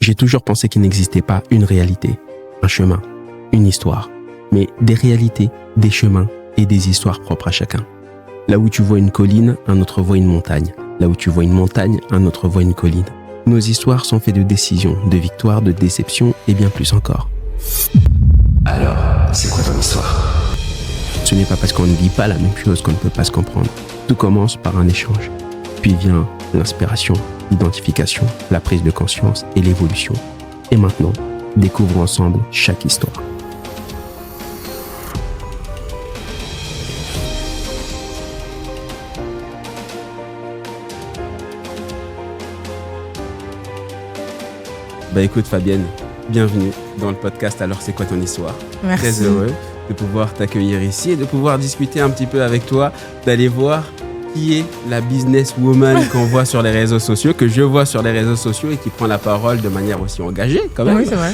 J'ai toujours pensé qu'il n'existait pas une réalité, un chemin, une histoire, mais des réalités, des chemins et des histoires propres à chacun. Là où tu vois une colline, un autre voit une montagne. Là où tu vois une montagne, un autre voit une colline. Nos histoires sont faites de décisions, de victoires, de déceptions et bien plus encore. Alors, c'est quoi ton histoire ? Ce n'est pas parce qu'on ne vit pas la même chose qu'on ne peut pas se comprendre. Tout commence par un échange. Puis vient l'inspiration, l'identification, la prise de conscience et l'évolution. Et maintenant, découvrons ensemble chaque histoire. Écoute Fabienne, bienvenue dans le podcast Alors c'est quoi ton histoire ? Merci. Très heureux de pouvoir t'accueillir ici et de pouvoir discuter un petit peu avec toi, d'aller voir qui est la businesswoman qu'on voit sur les réseaux sociaux, que je vois sur les réseaux sociaux et qui prend la parole de manière aussi engagée quand même. Oui, c'est vrai.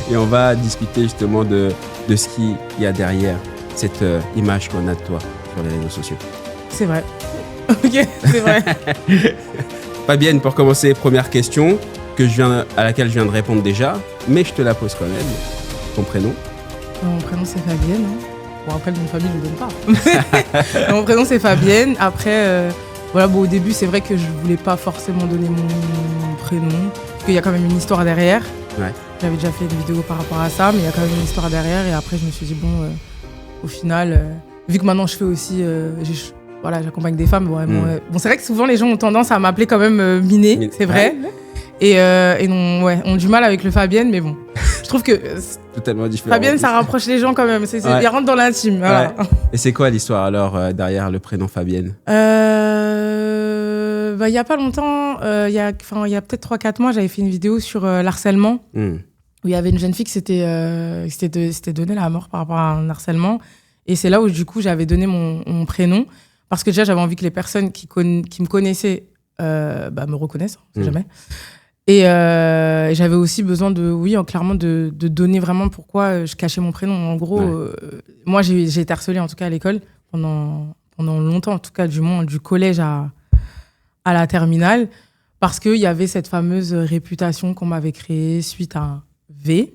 Et on va discuter justement de ce qu'il y a derrière cette image qu'on a de toi sur les réseaux sociaux. C'est vrai. Ok, c'est vrai. Fabienne, pour commencer, première question à laquelle je viens de répondre déjà, mais je te la pose quand même. Ton prénom ? Mon prénom c'est Fabienne. Bon, après le nom de famille je le donne pas. Mon prénom c'est Fabienne. Après, au début c'est vrai que je voulais pas forcément donner mon prénom, parce qu'il y a quand même une histoire derrière. Ouais. J'avais déjà fait une vidéo par rapport à ça, mais il y a quand même une histoire derrière. Et après je me suis dit au final, vu que maintenant je fais aussi, j'accompagne des femmes. Bon, c'est vrai que souvent les gens ont tendance à m'appeler quand même Miné, c'est vrai. Et ont du mal avec le Fabienne, mais bon. Je trouve que totalement différent. Fabienne, ça rapproche les gens quand même. Il rentre dans l'intime. Voilà. Ouais. Et c'est quoi l'histoire alors derrière le prénom Fabienne ? Il y a pas longtemps, il y a peut-être 3-4 mois, j'avais fait une vidéo sur l'harcèlement. Où il y avait une jeune fille qui s'était donné la mort par rapport à un harcèlement. Et c'est là où du coup j'avais donné mon prénom. Parce que déjà j'avais envie que les personnes qui me connaissaient me reconnaissent, on sait jamais. Et j'avais aussi besoin clairement de donner vraiment pourquoi je cachais mon prénom. En gros, moi j'ai été harcelée en tout cas à l'école pendant longtemps, en tout cas du collège à la terminale, parce qu'il y avait cette fameuse réputation qu'on m'avait créée suite à un V.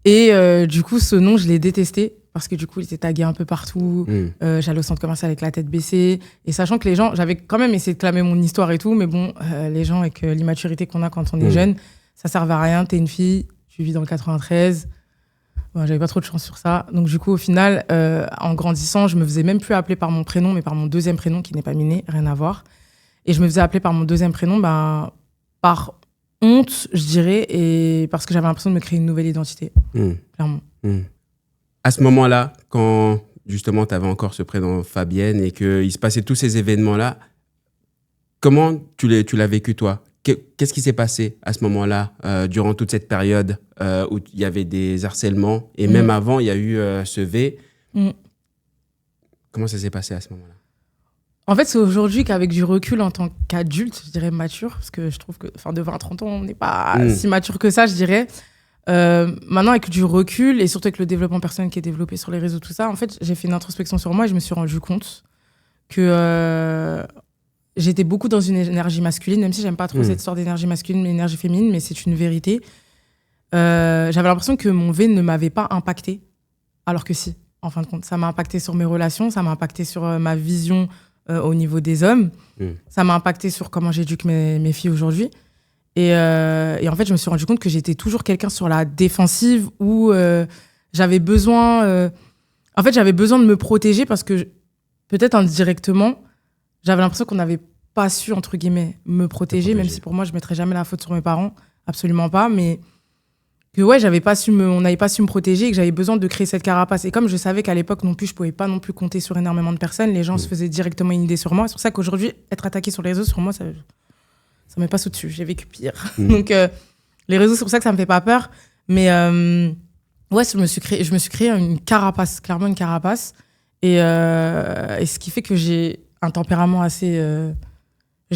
Et du coup, ce nom, je l'ai détesté. Parce que du coup, il était tagué un peu partout. J'allais au centre commercial avec la tête baissée. Et sachant que les gens, j'avais quand même essayé de clamer mon histoire et tout, mais bon, les gens, avec l'immaturité qu'on a quand on est jeune, ça servait à rien. T'es une fille, tu vis dans le 93. Bon, j'avais pas trop de chance sur ça. Donc du coup, au final, en grandissant, je me faisais même plus appeler par mon prénom, mais par mon deuxième prénom, qui n'est pas Miné, rien à voir. Et je me faisais appeler par mon deuxième prénom, par honte, je dirais, et parce que j'avais l'impression de me créer une nouvelle identité, clairement. À ce moment-là, quand justement tu avais encore ce prénom Fabienne et qu'il se passait tous ces événements-là, comment tu l'as vécu toi ? Qu'est-ce qui s'est passé à ce moment-là, durant toute cette période où il y avait des harcèlements et même avant, il y a eu ce V. Comment ça s'est passé à ce moment-là ? En fait, c'est aujourd'hui qu'avec du recul en tant qu'adulte, je dirais mature, parce que je trouve que de 20-30 ans, on n'est pas si mature que ça, je dirais. Maintenant, avec du recul et surtout avec le développement personnel qui est développé sur les réseaux, tout ça, en fait, j'ai fait une introspection sur moi et je me suis rendu compte que j'étais beaucoup dans une énergie masculine, même si j'aime pas trop cette histoire d'énergie masculine, mais énergie féminine, mais c'est une vérité. J'avais l'impression que mon V ne m'avait pas impacté, alors que si, en fin de compte. Ça m'a impacté sur mes relations, ça m'a impacté sur ma vision au niveau des hommes, ça m'a impacté sur comment j'éduque mes filles aujourd'hui. Et en fait, je me suis rendu compte que j'étais toujours quelqu'un sur la défensive où j'avais besoin... j'avais besoin de me protéger parce que, peut-être indirectement, j'avais l'impression qu'on n'avait pas su, entre guillemets, me protéger, même si pour moi, je ne mettrais jamais la faute sur mes parents, absolument pas, mais que on n'avait pas su me protéger et que j'avais besoin de créer cette carapace. Et comme je savais qu'à l'époque non plus, je ne pouvais pas non plus compter sur énormément de personnes, les gens se faisaient directement une idée sur moi. C'est pour ça qu'aujourd'hui, être attaqué sur les réseaux, sur moi, ça me passe au-dessus, j'ai vécu pire. Donc, les réseaux, c'est pour ça que ça me fait pas peur. Mais je me suis créé une carapace, clairement une carapace. Et ce qui fait que j'ai un tempérament assez...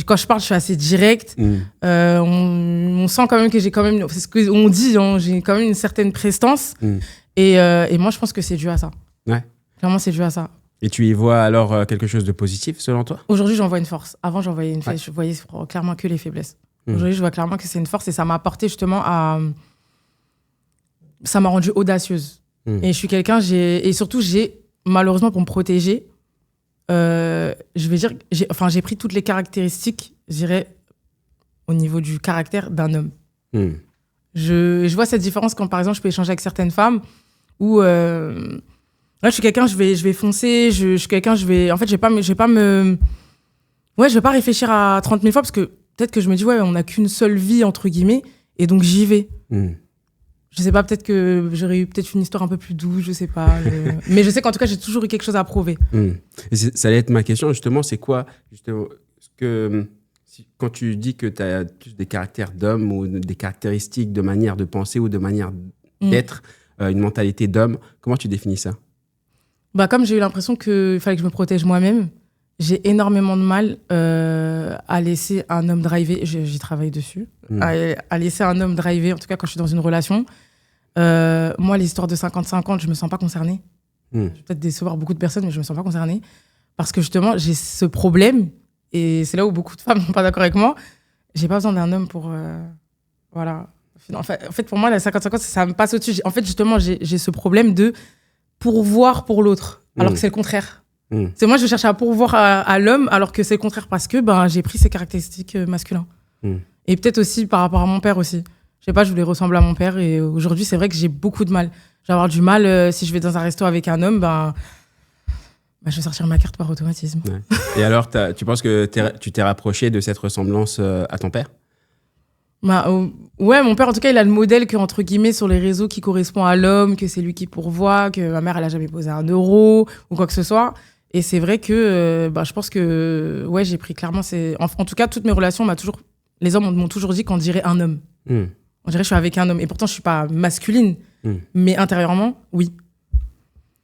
quand je parle, je suis assez directe. On sent quand même que j'ai quand même... C'est ce qu'on dit, j'ai quand même une certaine prestance. Et moi, je pense que c'est dû à ça. Ouais. Clairement, c'est dû à ça. Et tu y vois alors quelque chose de positif selon toi ? Aujourd'hui, j'en vois une force. Avant, je voyais clairement que les faiblesses. Aujourd'hui, je vois clairement que c'est une force et ça m'a apporté justement à... Ça m'a rendue audacieuse. Et je suis quelqu'un, et surtout, malheureusement, pour me protéger, je vais dire, j'ai pris toutes les caractéristiques, je dirais, au niveau du caractère d'un homme. Je vois cette différence quand, par exemple, je peux échanger avec certaines femmes où là, je suis quelqu'un, je vais foncer, je suis quelqu'un, en fait, je vais pas réfléchir à 30 000 fois parce que peut-être que je me dis, ouais, on n'a qu'une seule vie, entre guillemets, et donc j'y vais. Je sais pas, peut-être que j'aurais eu peut-être une histoire un peu plus douce, je sais pas. Mais je sais qu'en tout cas, j'ai toujours eu quelque chose à prouver. Et ça allait être ma question, justement, c'est quoi, justement, quand tu dis que tu as des caractères d'homme ou des caractéristiques de manière de penser ou de manière d'être, une mentalité d'homme, comment tu définis ça? Comme j'ai eu l'impression qu'il fallait que je me protège moi-même, j'ai énormément de mal à laisser un homme driver, j'y travaille dessus, à laisser un homme driver, en tout cas quand je suis dans une relation. Moi, l'histoire de 50-50, je me sens pas concernée. Je vais peut-être décevoir beaucoup de personnes, mais je me sens pas concernée. Parce que justement, j'ai ce problème, et c'est là où beaucoup de femmes ne sont pas d'accord avec moi, j'ai pas besoin d'un homme pour... voilà. En fait, pour moi, la 50-50, ça me passe au-dessus. En fait, justement, j'ai ce problème de pourvoir pour l'autre, alors que c'est le contraire. C'est moi, je cherche à pourvoir à l'homme, alors que c'est le contraire, parce que j'ai pris ces caractéristiques masculines. Et peut-être aussi par rapport à mon père aussi. Je sais pas, je voulais ressembler à mon père, et aujourd'hui, c'est vrai que j'ai beaucoup de mal. Je vais avoir du mal, si je vais dans un resto avec un homme, je vais sortir ma carte par automatisme. Ouais. Et alors, tu penses que tu t'es rapproché de cette ressemblance à ton père? Ouais, mon père, en tout cas, il a le modèle que, entre guillemets, sur les réseaux qui correspond à l'homme, que c'est lui qui pourvoit, que ma mère, elle a jamais posé un euro ou quoi que ce soit. Et c'est vrai que je pense que ouais, j'ai pris clairement... En tout cas, toutes mes relations, les hommes m'ont toujours dit qu'on dirait un homme. On dirait que je suis avec un homme. Et pourtant, je suis pas masculine. Mais intérieurement, oui.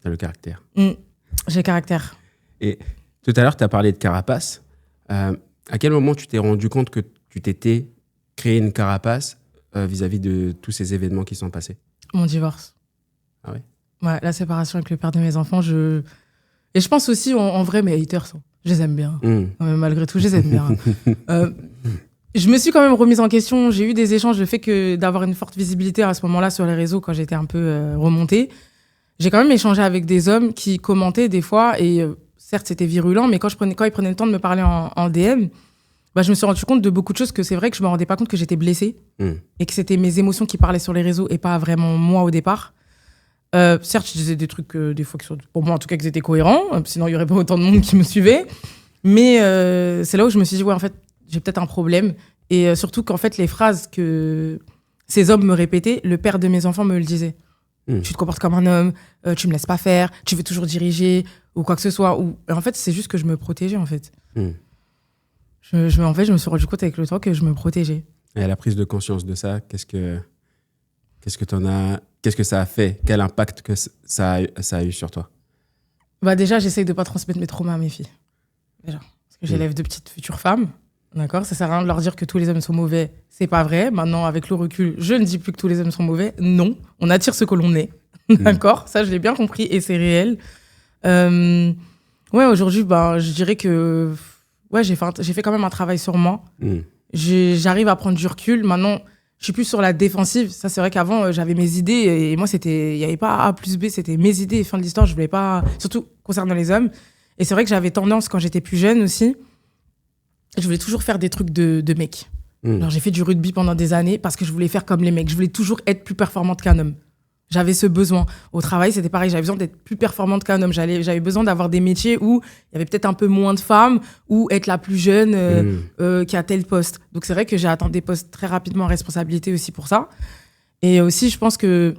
T'as le caractère. J'ai le caractère. Et tout à l'heure, tu as parlé de carapace. À quel moment tu t'es rendu compte que tu t'étais créé une carapace vis-à-vis de tous ces événements qui sont passés? Mon divorce. Ah ouais? Ouais, la séparation avec le père de mes enfants, Et je pense aussi, en vrai, mes haters, je les aime bien. Malgré tout, je les aime bien. Je me suis quand même remise en question. J'ai eu des échanges, le fait d'avoir une forte visibilité à ce moment-là sur les réseaux, quand j'étais un peu remontée. J'ai quand même échangé avec des hommes qui commentaient des fois, et certes, c'était virulent, mais quand ils prenaient le temps de me parler en DM, je me suis rendu compte de beaucoup de choses, que c'est vrai que je me rendais pas compte que j'étais blessée, et que c'était mes émotions qui parlaient sur les réseaux et pas vraiment moi au départ. Certes, je disais des trucs, des fois, pour moi en tout cas, qui étaient cohérents, sinon il y aurait pas autant de monde qui me suivait. Mais c'est là où je me suis dit, ouais, en fait, j'ai peut-être un problème. Et surtout qu'en fait, les phrases que ces hommes me répétaient, le père de mes enfants me le disait. Tu te comportes comme un homme, tu me laisses pas faire, tu veux toujours diriger, ou quoi que ce soit. En fait, c'est juste que je me protégeais, en fait. En fait, je me suis rendu compte avec le temps que je me protégeais. Et à la prise de conscience de ça, qu'est-ce que ça a fait? Quel impact que ça a eu sur toi? Déjà, j'essaye de pas transmettre mes traumas à mes filles. Déjà. Parce que j'élève 2 petites futures femmes. D'accord? Ça sert à rien de leur dire que tous les hommes sont mauvais. C'est pas vrai. Maintenant, avec le recul, je ne dis plus que tous les hommes sont mauvais. Non. On attire ce que l'on est. D'accord? Ça, je l'ai bien compris et c'est réel. Ouais, aujourd'hui, je dirais que ouais, j'ai fait quand même un travail sur moi. J'arrive à prendre du recul. Maintenant, je suis plus sur la défensive. Ça, c'est vrai qu'avant, j'avais mes idées et moi, il n'y avait pas A plus B, c'était mes idées. Fin de l'histoire, je voulais pas, surtout concernant les hommes. Et c'est vrai que j'avais tendance, quand j'étais plus jeune aussi, je voulais toujours faire des trucs de mec. Alors, j'ai fait du rugby pendant des années parce que je voulais faire comme les mecs. Je voulais toujours être plus performante qu'un homme. J'avais ce besoin. Au travail, c'était pareil. J'avais besoin d'être plus performante qu'un homme. J'avais besoin d'avoir des métiers où il y avait peut-être un peu moins de femmes ou être la plus jeune qui a tel poste. Donc, c'est vrai que j'ai atteint des postes très rapidement en responsabilité aussi pour ça. Et aussi, je pense que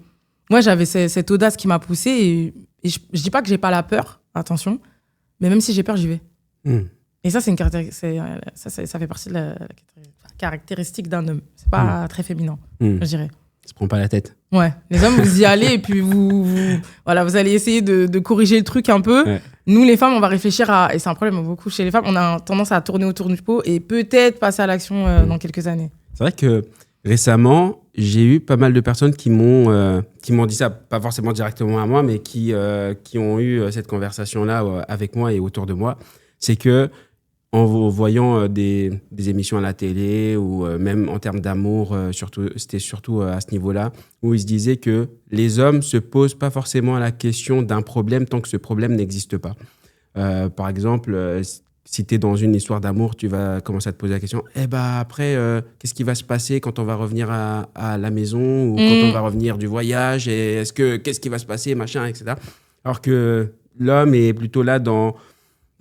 moi, j'avais cette audace qui m'a poussée. Et je dis pas que j'ai pas la peur, attention, mais même si j'ai peur, j'y vais. Et ça, ça fait partie de la caractéristique d'un homme. C'est pas très féminin, je dirais. Ça se prend pas la tête. Ouais, les hommes, vous y allez et puis vous allez essayer de corriger le truc un peu. Ouais. Nous, les femmes, on va réfléchir et c'est un problème beaucoup chez les femmes, on a tendance à tourner autour du pot et peut-être passer à l'action dans quelques années. C'est vrai que récemment, j'ai eu pas mal de personnes qui m'ont dit ça, pas forcément directement à moi, mais qui ont eu cette conversation-là avec moi et autour de moi. C'est que en voyant des émissions à la télé ou même en termes d'amour, c'était surtout à ce niveau-là, où il se disait que les hommes ne se posent pas forcément la question d'un problème tant que ce problème n'existe pas. Par exemple, si tu es dans une histoire d'amour, tu vas commencer à te poser la question, après, qu'est-ce qui va se passer quand on va revenir à la maison ou quand on va revenir du voyage et qu'est-ce qui va se passer, machin, etc. Alors que l'homme est plutôt là dans...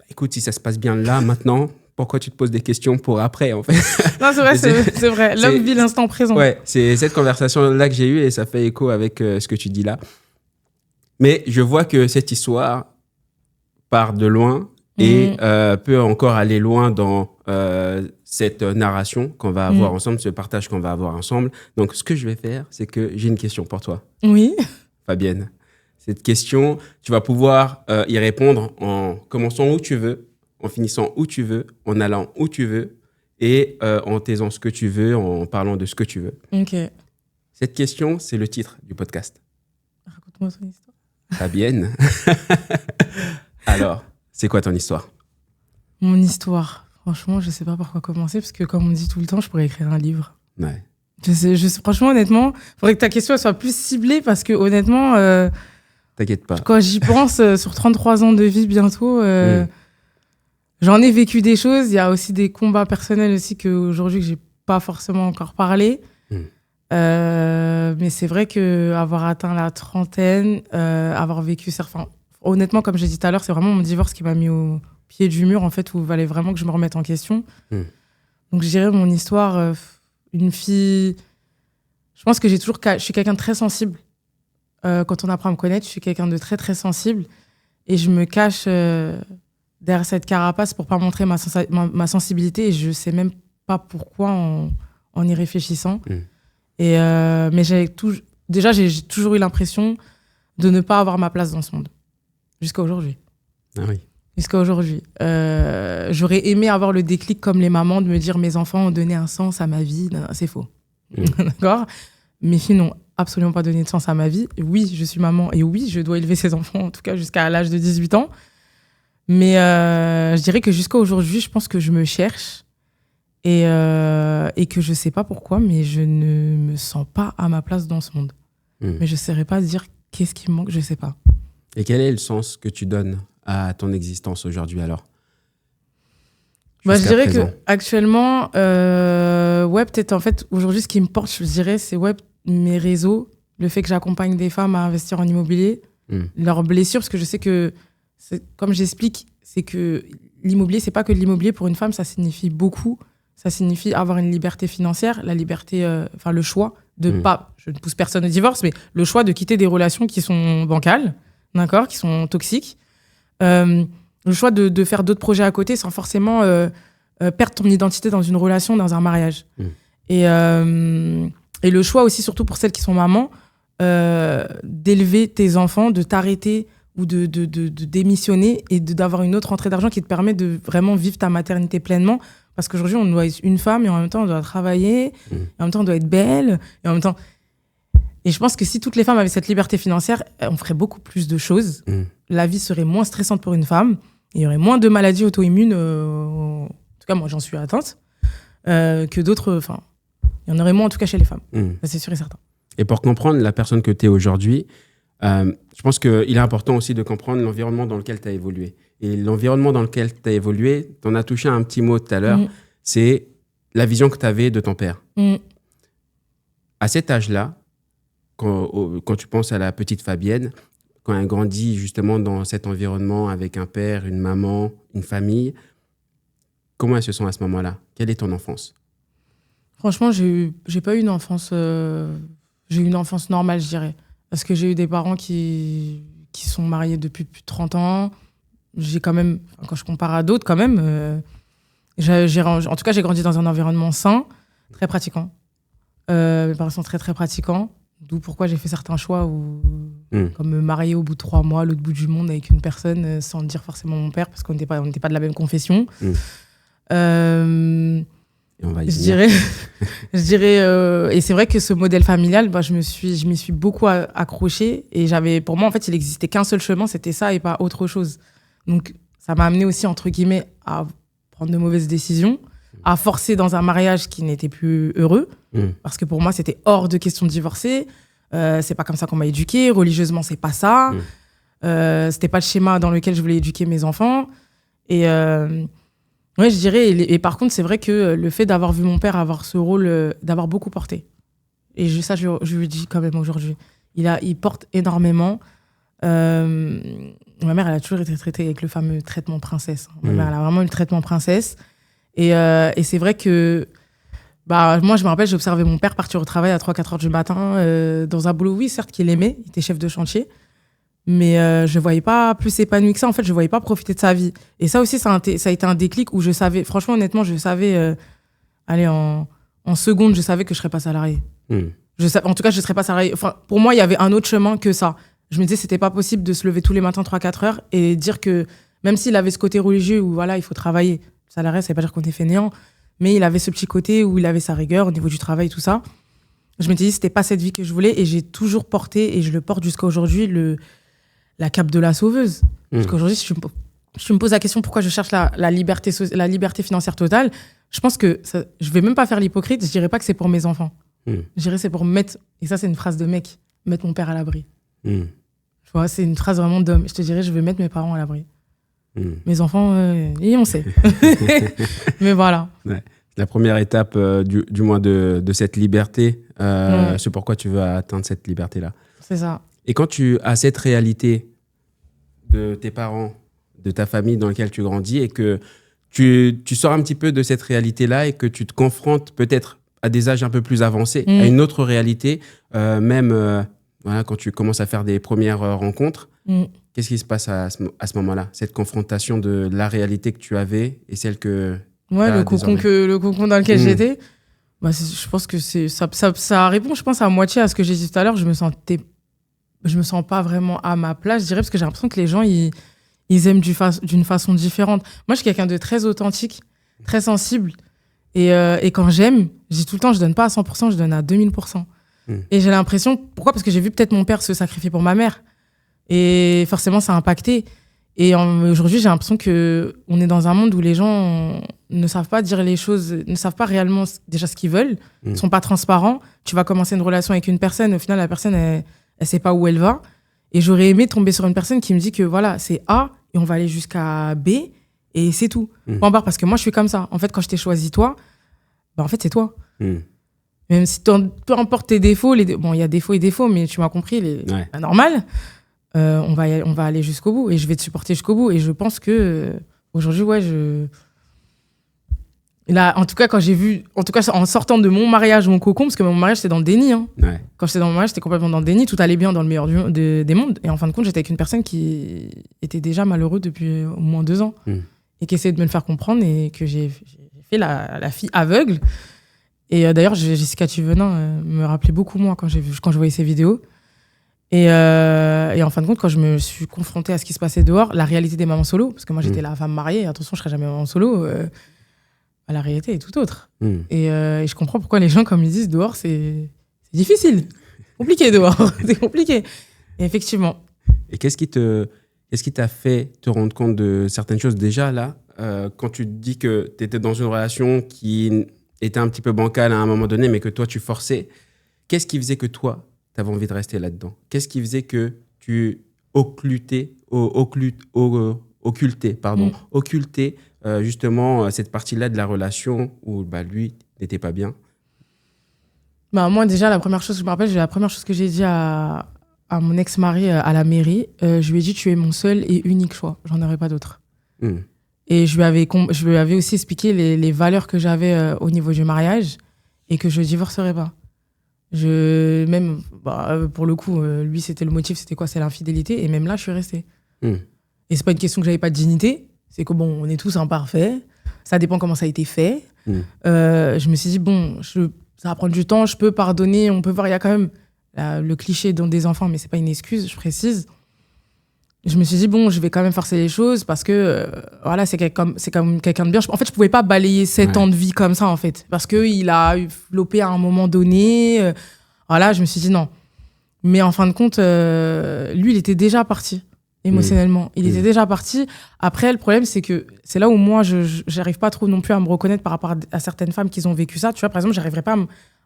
Écoute, si ça se passe bien là, maintenant, pourquoi tu te poses des questions pour après, en fait? Non, c'est vrai, c'est vrai. L'homme vit l'instant présent. Ouais, c'est cette conversation-là que j'ai eue et ça fait écho avec ce que tu dis là. Mais je vois que cette histoire part de loin et peut encore aller loin dans cette narration qu'on va avoir ensemble, ce partage qu'on va avoir ensemble. Donc, ce que je vais faire, c'est que j'ai une question pour toi. Oui. Fabienne. Cette question, tu vas pouvoir y répondre en commençant où tu veux, en finissant où tu veux, en allant où tu veux et en taisant ce que tu veux, en parlant de ce que tu veux. Ok. Cette question, c'est le titre du podcast. Raconte-moi ton histoire. Fabienne. Alors, c'est quoi ton histoire? Mon histoire. Franchement, je sais pas par quoi commencer parce que comme on dit tout le temps, je pourrais écrire un livre. Ouais. Je sais, franchement, honnêtement, il faudrait que ta question soit plus ciblée parce que honnêtement... T'inquiète pas. Quand j'y pense, sur 33 ans de vie bientôt, j'en ai vécu des choses. Il y a aussi des combats personnels aussi qu'aujourd'hui, que j'ai pas forcément encore parlé. Mais c'est vrai qu'avoir atteint la trentaine, avoir vécu certains... Honnêtement, comme j'ai dit tout à l'heure, c'est vraiment mon divorce qui m'a mis au pied du mur, en fait, où il fallait vraiment que je me remette en question. Donc, je dirais mon histoire, une fille... Je pense que je suis quelqu'un de très sensible. Quand on apprend à me connaître, je suis quelqu'un de très, très sensible. Et je me cache derrière cette carapace pour pas montrer ma sensibilité. Et je sais même pas pourquoi en y réfléchissant. Mais j'ai toujours eu l'impression de ne pas avoir ma place dans ce monde. Jusqu'à aujourd'hui. Ah oui. Jusqu'à aujourd'hui. J'aurais aimé avoir le déclic comme les mamans de me dire mes enfants ont donné un sens à ma vie. Non, c'est faux. D'accord ? Mes filles n'ont absolument pas donné de sens à ma vie. Oui, je suis maman et oui, je dois élever ces enfants, en tout cas jusqu'à l'âge de 18 ans. Mais je dirais que jusqu'à aujourd'hui, je pense que je me cherche et que je sais pas pourquoi, mais je ne me sens pas à ma place dans ce monde. Mais je ne saurais pas dire qu'est-ce qui me manque, je sais pas. Et quel est le sens que tu donnes à ton existence aujourd'hui alors? Je dirais qu'actuellement, peut-être en fait, aujourd'hui, ce qui me porte, je dirais, c'est mes réseaux, le fait que j'accompagne des femmes à investir en immobilier, leurs blessures, parce que je sais que, comme j'explique, c'est que l'immobilier, c'est pas que de l'immobilier. Pour une femme, ça signifie beaucoup. Ça signifie avoir une liberté financière, la liberté, le choix de pas, je ne pousse personne au divorce, mais le choix de quitter des relations qui sont bancales, d'accord, qui sont toxiques. Le choix de faire d'autres projets à côté sans forcément perdre ton identité dans une relation, dans un mariage. Et le choix aussi, surtout pour celles qui sont mamans, d'élever tes enfants, de t'arrêter ou de démissionner et d'avoir une autre entrée d'argent qui te permet de vraiment vivre ta maternité pleinement. Parce qu'aujourd'hui, on doit être une femme et en même temps, on doit travailler, et en même temps, on doit être belle, et en même temps... Et je pense que si toutes les femmes avaient cette liberté financière, on ferait beaucoup plus de choses. La vie serait moins stressante pour une femme. Il y aurait moins de maladies auto-immunes. En tout cas, moi, j'en suis atteinte. Que d'autres... Enfin, il y en aurait moins, en tout cas, chez les femmes. Ça, c'est sûr et certain. Et pour comprendre la personne que tu es aujourd'hui, je pense qu'il est important aussi de comprendre l'environnement dans lequel tu as évolué. Et l'environnement dans lequel tu as évolué, tu en as touché un petit mot tout à l'heure, c'est la vision que tu avais de ton père. À cet âge-là, quand tu penses à la petite Fabienne, quand elle grandit justement dans cet environnement avec un père, une maman, une famille, comment elle se sent à ce moment-là? Quelle est ton enfance? Franchement, j'ai pas eu une enfance... j'ai eu une enfance normale, je dirais. Parce que j'ai eu des parents qui sont mariés depuis plus de 30 ans. J'ai quand même... Quand je compare à d'autres, quand même... en tout cas, j'ai grandi dans un environnement sain, très pratiquant. Mes parents sont très, très pratiquants. D'où pourquoi j'ai fait certains choix, comme me marier au bout de 3 mois, à l'autre bout du monde, avec une personne, sans dire forcément mon père, parce qu'on n'était pas de la même confession. Je dirais, et c'est vrai que ce modèle familial, je m'y suis beaucoup accrochée. Et pour moi, en fait, il n'existait qu'un seul chemin, c'était ça et pas autre chose. Donc, ça m'a amené aussi, entre guillemets, à prendre de mauvaises décisions, à forcer dans un mariage qui n'était plus heureux. Parce que pour moi, c'était hors de question de divorcer. C'est pas comme ça qu'on m'a éduquée. Religieusement, c'est pas ça. C'était pas le schéma dans lequel je voulais éduquer mes enfants. Et ouais, je dirais. Et par contre, c'est vrai que le fait d'avoir vu mon père avoir ce rôle, d'avoir beaucoup porté. Et ça, je lui dis quand même aujourd'hui. Il porte énormément. Ma mère, elle a toujours été traitée avec le fameux traitement princesse. Ma mère, elle a vraiment eu le traitement princesse. Et c'est vrai que moi, je me rappelle, j'observais mon père partir au travail à 3-4 heures du matin dans un boulot, oui, certes, qu'il aimait. Il était chef de chantier. Mais je ne voyais pas plus épanoui que ça. En fait, je ne voyais pas profiter de sa vie. Et ça aussi, ça a été un déclic où je savais, franchement, honnêtement, je savais, en seconde, je savais que je ne serais pas salariée. En tout cas, je ne serais pas salariée. Enfin, pour moi, il y avait un autre chemin que ça. Je me disais, c'était pas possible de se lever tous les matins 3-4 heures et dire que, même s'il avait ce côté religieux où voilà, il faut travailler, salarié, ça veut pas dire qu'on est fainéant, mais il avait ce petit côté où il avait sa rigueur au niveau du travail, tout ça. Je m'étais dit, c'était pas cette vie que je voulais et j'ai toujours porté, et je le porte jusqu'à aujourd'hui, la cape de la sauveuse. Parce qu'aujourd'hui, si tu me poses la question pourquoi je cherche la liberté financière totale, je pense que je vais même pas faire l'hypocrite, je dirais pas que c'est pour mes enfants. Je dirais c'est pour mettre, et ça c'est une phrase de mec, mettre mon père à l'abri. Tu vois, c'est une phrase vraiment d'homme. Je te dirais, je vais mettre mes parents à l'abri. Mes enfants, on sait. Mais voilà. Ouais. La première étape, du moins de cette liberté, c'est pourquoi tu veux atteindre cette liberté-là. C'est ça. Et quand tu as cette réalité de tes parents, de ta famille dans laquelle tu grandis, et que tu sors un petit peu de cette réalité-là et que tu te confrontes peut-être à des âges un peu plus avancés, à une autre réalité, voilà, quand tu commences à faire des premières rencontres, qu'est-ce qui se passe à ce moment-là? Cette confrontation de la réalité que tu avais et celle que... Ouais, le cocon dans lequel j'étais, je pense que ça répond, je pense, à moitié à ce que j'ai dit tout à l'heure. Je me sens pas vraiment à ma place, je dirais, parce que j'ai l'impression que les gens, ils aiment d'une façon différente. Moi, je suis quelqu'un de très authentique, très sensible. Et quand j'aime, je dis tout le temps, je donne pas à 100%, je donne à 2000%. Et j'ai l'impression, pourquoi? Parce que j'ai vu peut-être mon père se sacrifier pour ma mère. Et forcément, ça a impacté. Et aujourd'hui, j'ai l'impression qu'on est dans un monde où les gens ne savent pas dire les choses, ne savent pas réellement déjà ce qu'ils veulent, ne sont pas transparents. Tu vas commencer une relation avec une personne, au final, la personne, elle sait pas où elle va. Et j'aurais aimé tomber sur une personne qui me dit que voilà, c'est A et on va aller jusqu'à B et c'est tout. Point barre, parce que moi, je suis comme ça. En fait, quand je t'ai choisi toi, en fait, c'est toi. Même si peu importe tes défauts, bon, il y a défauts et défauts, mais tu m'as compris, normal. On va aller jusqu'au bout et je vais te supporter jusqu'au bout. Et je pense que aujourd'hui, là, en tout cas, en sortant de mon mariage, mon cocon, parce que mon mariage, c'était dans le déni. Hein. Ouais. Quand j'étais dans mon mariage, j'étais complètement dans le déni. Tout allait bien dans le meilleur des mondes. Et en fin de compte, j'étais avec une personne qui était déjà malheureuse depuis au moins 2 ans et qui essayait de me le faire comprendre et que j'ai fait la fille aveugle. Et d'ailleurs, Jessica Thivenin me rappelait beaucoup moi quand je voyais ses vidéos. Et en fin de compte, quand je me suis confrontée à ce qui se passait dehors, la réalité des mamans solo, parce que moi j'étais la femme mariée, et attention, je serai jamais maman solo, la réalité est tout autre. Et je comprends pourquoi les gens, comme ils disent, dehors, c'est difficile. Compliqué dehors, c'est compliqué. Et effectivement. Et qu'est-ce qui t'a fait te rendre compte de certaines choses déjà là, quand tu te dis que tu étais dans une relation qui était un petit peu bancale à un moment donné, mais que toi tu forçais, qu'est-ce qui faisait que toi, tu avais envie de rester là-dedans? Qu'est-ce qui faisait que tu occultais justement cette partie-là de la relation où lui n'était pas bien? Moi, déjà, la première chose que j'ai dit à mon ex-mari à la mairie, je lui ai dit, tu es mon seul et unique choix. J'en aurais pas d'autre. Et je lui avais aussi expliqué les valeurs que j'avais au niveau du mariage et que je ne divorcerais pas. Pour le coup, lui, c'était le motif, c'était quoi? C'est l'infidélité. Et même là, je suis restée. Et c'est pas une question que j'avais pas de dignité. C'est que bon, on est tous imparfaits. Ça dépend comment ça a été fait. Je me suis dit, ça va prendre du temps, je peux pardonner. On peut voir, il y a quand même le cliché des enfants, mais c'est pas une excuse, je précise. Je me suis dit, je vais quand même forcer les choses parce que voilà, c'est comme quelqu'un de bien. En fait, je pouvais pas balayer 7 ans de vie comme ça, en fait. Parce qu'il a flopé à un moment donné. Voilà, je me suis dit non. Mais en fin de compte, lui, il était déjà parti. émotionnellement. Il était déjà parti. Après, le problème, c'est que c'est là où moi, j'arrive pas trop non plus à me reconnaître par rapport à certaines femmes qui ont vécu ça. Tu vois, par exemple, j'arriverais pas